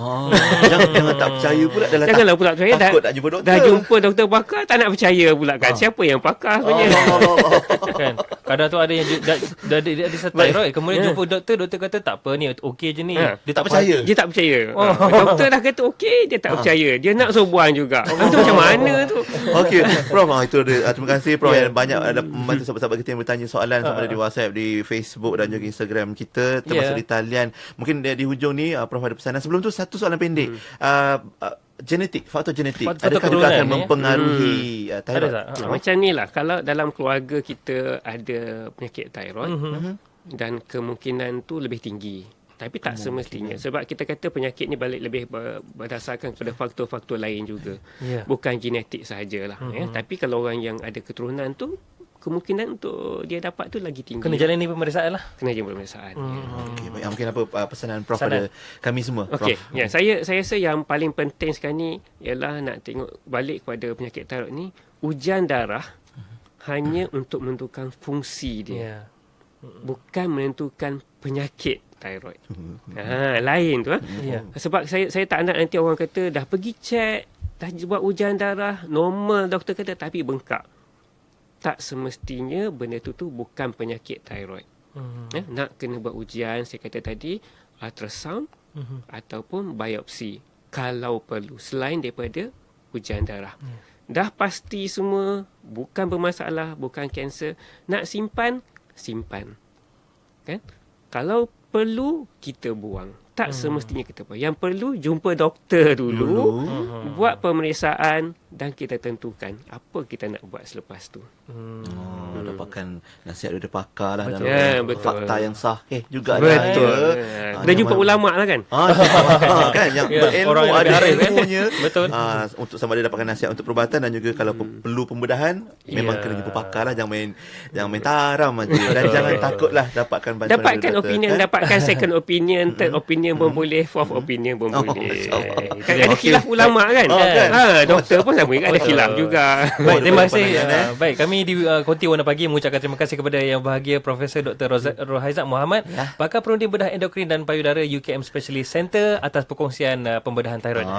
Speaker 2: Jangan tak percaya pula.
Speaker 3: Janganlah pula percaya.
Speaker 2: Takut nak jumpa doktor.
Speaker 3: Dah jumpa doktor pakar tak nak percaya pula kan. Siapa yang pakar punya?
Speaker 1: Kan. Kadang tu ada yang dah ada thyroid, kemudian jumpa doktor kata tak apa ni, okey je ni.
Speaker 2: Dia tak percaya.
Speaker 3: Dia tak percaya. Doktor dah kata okey, dia tak percaya. Dia nak suruh buang juga. Itu macam mana tu?
Speaker 2: Okey, Prof, itu ada. Terima kasih Prof yang banyak ada membantu sahabat-sahabat kita yang bertanya soalan sama ada di WhatsApp, di Facebook dan juga Instagram kita, termasuk di talian. Mungkin di hujung ni Prof ada pesanan. Sebelum tu satu soalan pendek. faktor genetik.
Speaker 1: Faktor
Speaker 2: Adakah juga
Speaker 1: keturunan,
Speaker 2: akan mempengaruhi thyroid?
Speaker 3: Macam ni lah, kalau dalam keluarga kita ada penyakit thyroid dan kemungkinan tu lebih tinggi. Tapi tak semestinya, sebab kita kata penyakit ni balik lebih berdasarkan kepada faktor-faktor lain juga. Bukan genetik sahajalah. Tapi kalau orang yang ada keturunan tu, kemungkinan untuk dia dapat tu lagi tinggi.
Speaker 1: Kena jalani pemeriksaan lah.
Speaker 3: Kena jalani pemeriksaan.
Speaker 2: Okay, baik. Mungkin apa pesanan Prof pada kami semua?
Speaker 3: Okey,
Speaker 2: Prof.
Speaker 3: ya, saya rasa yang paling penting sekarang ni ialah nak tengok balik kepada penyakit thyroid ni, ujian darah hanya untuk menentukan fungsi dia. Bukan menentukan penyakit thyroid. Lain tu. Sebab saya tak nak nanti orang kata dah pergi cek, dah buat ujian darah, normal doktor kata tapi bengkak. Tak semestinya benda tu bukan penyakit thyroid. Nak kena buat ujian, saya kata tadi, ultrasound ataupun biopsi kalau perlu, selain daripada ujian darah. Dah pasti semua, bukan bermasalah, bukan kanser, nak simpan kan? Kalau perlu kita buang. Tak semestinya kita buang. Yang perlu jumpa doktor dulu. Buat pemeriksaan dan kita tentukan apa kita nak buat selepas tu.
Speaker 2: Dapatkan nasihat dari pakar lah.
Speaker 3: Betul.
Speaker 2: Dan
Speaker 3: Betul.
Speaker 2: fakta yang sahih juga.
Speaker 3: Betul. Dah jumpa ulama lah kan?
Speaker 2: Kan yang berilmu,
Speaker 1: orang yang
Speaker 2: ada
Speaker 1: lebih arif,
Speaker 2: ilmunya.
Speaker 1: Betul.
Speaker 2: Untuk sama ada dapatkan nasihat untuk perubatan dan juga kalau perlu pembedahan, memang kena jumpa pakar lah. Jangan main taram aja. Dan jangan takutlah dapatkan bantuan
Speaker 3: Dapatkan
Speaker 2: doktor,
Speaker 3: opinion,
Speaker 2: kan?
Speaker 3: dapatkan second opinion, third opinion pun boleh, fourth opinion pun boleh. Kan ada khilaf ulama kan? Doktor pun sama ada khilaf juga.
Speaker 1: Baik, terima kasih. Baik, kami di Konti Warna Pagi mengucapkan terima kasih kepada Yang Bahagia Profesor Dr. Rohaizat Mohamad, pakar perunding bedah endokrin dan payudara UKM Specialist Center atas perkongsian pembedahan thyroid.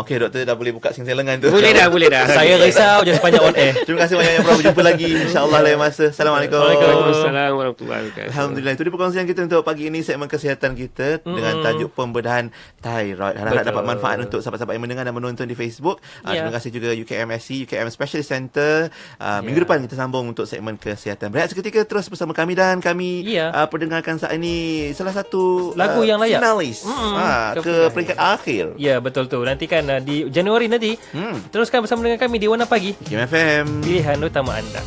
Speaker 2: Okey, doktor dah boleh buka sing lengan tu.
Speaker 3: Boleh dah.
Speaker 1: Saya risau je sepanjang on air.
Speaker 2: Terima kasih banyak Prof. Jumpa lagi insya-Allah lain masa. Assalamualaikum.
Speaker 3: Waalaikumsalam warahmatullahi wabarakatuh.
Speaker 2: Alhamdulillah, itu dia perkongsian kita untuk pagi ini, segmen kesihatan kita dengan tajuk pembedahan thyroid. Harap dapat manfaat untuk sahabat-sahabat yang mendengar dan menonton di Facebook. Terima kasih juga UKMSC, UKM Specialist Center. Minggu depan kita sambung untuk segmen kesihatan. Berehat seketika, terus bersama kami dan kami perdengarkan saat ini salah satu
Speaker 1: lagu yang layak
Speaker 2: finalis ke peringkat akhir.
Speaker 1: Ya, betul tu. Nantikan di Januari nanti teruskan bersama dengan kami di Warna Pagi
Speaker 2: IKIM FM,
Speaker 1: pilihan utama anda.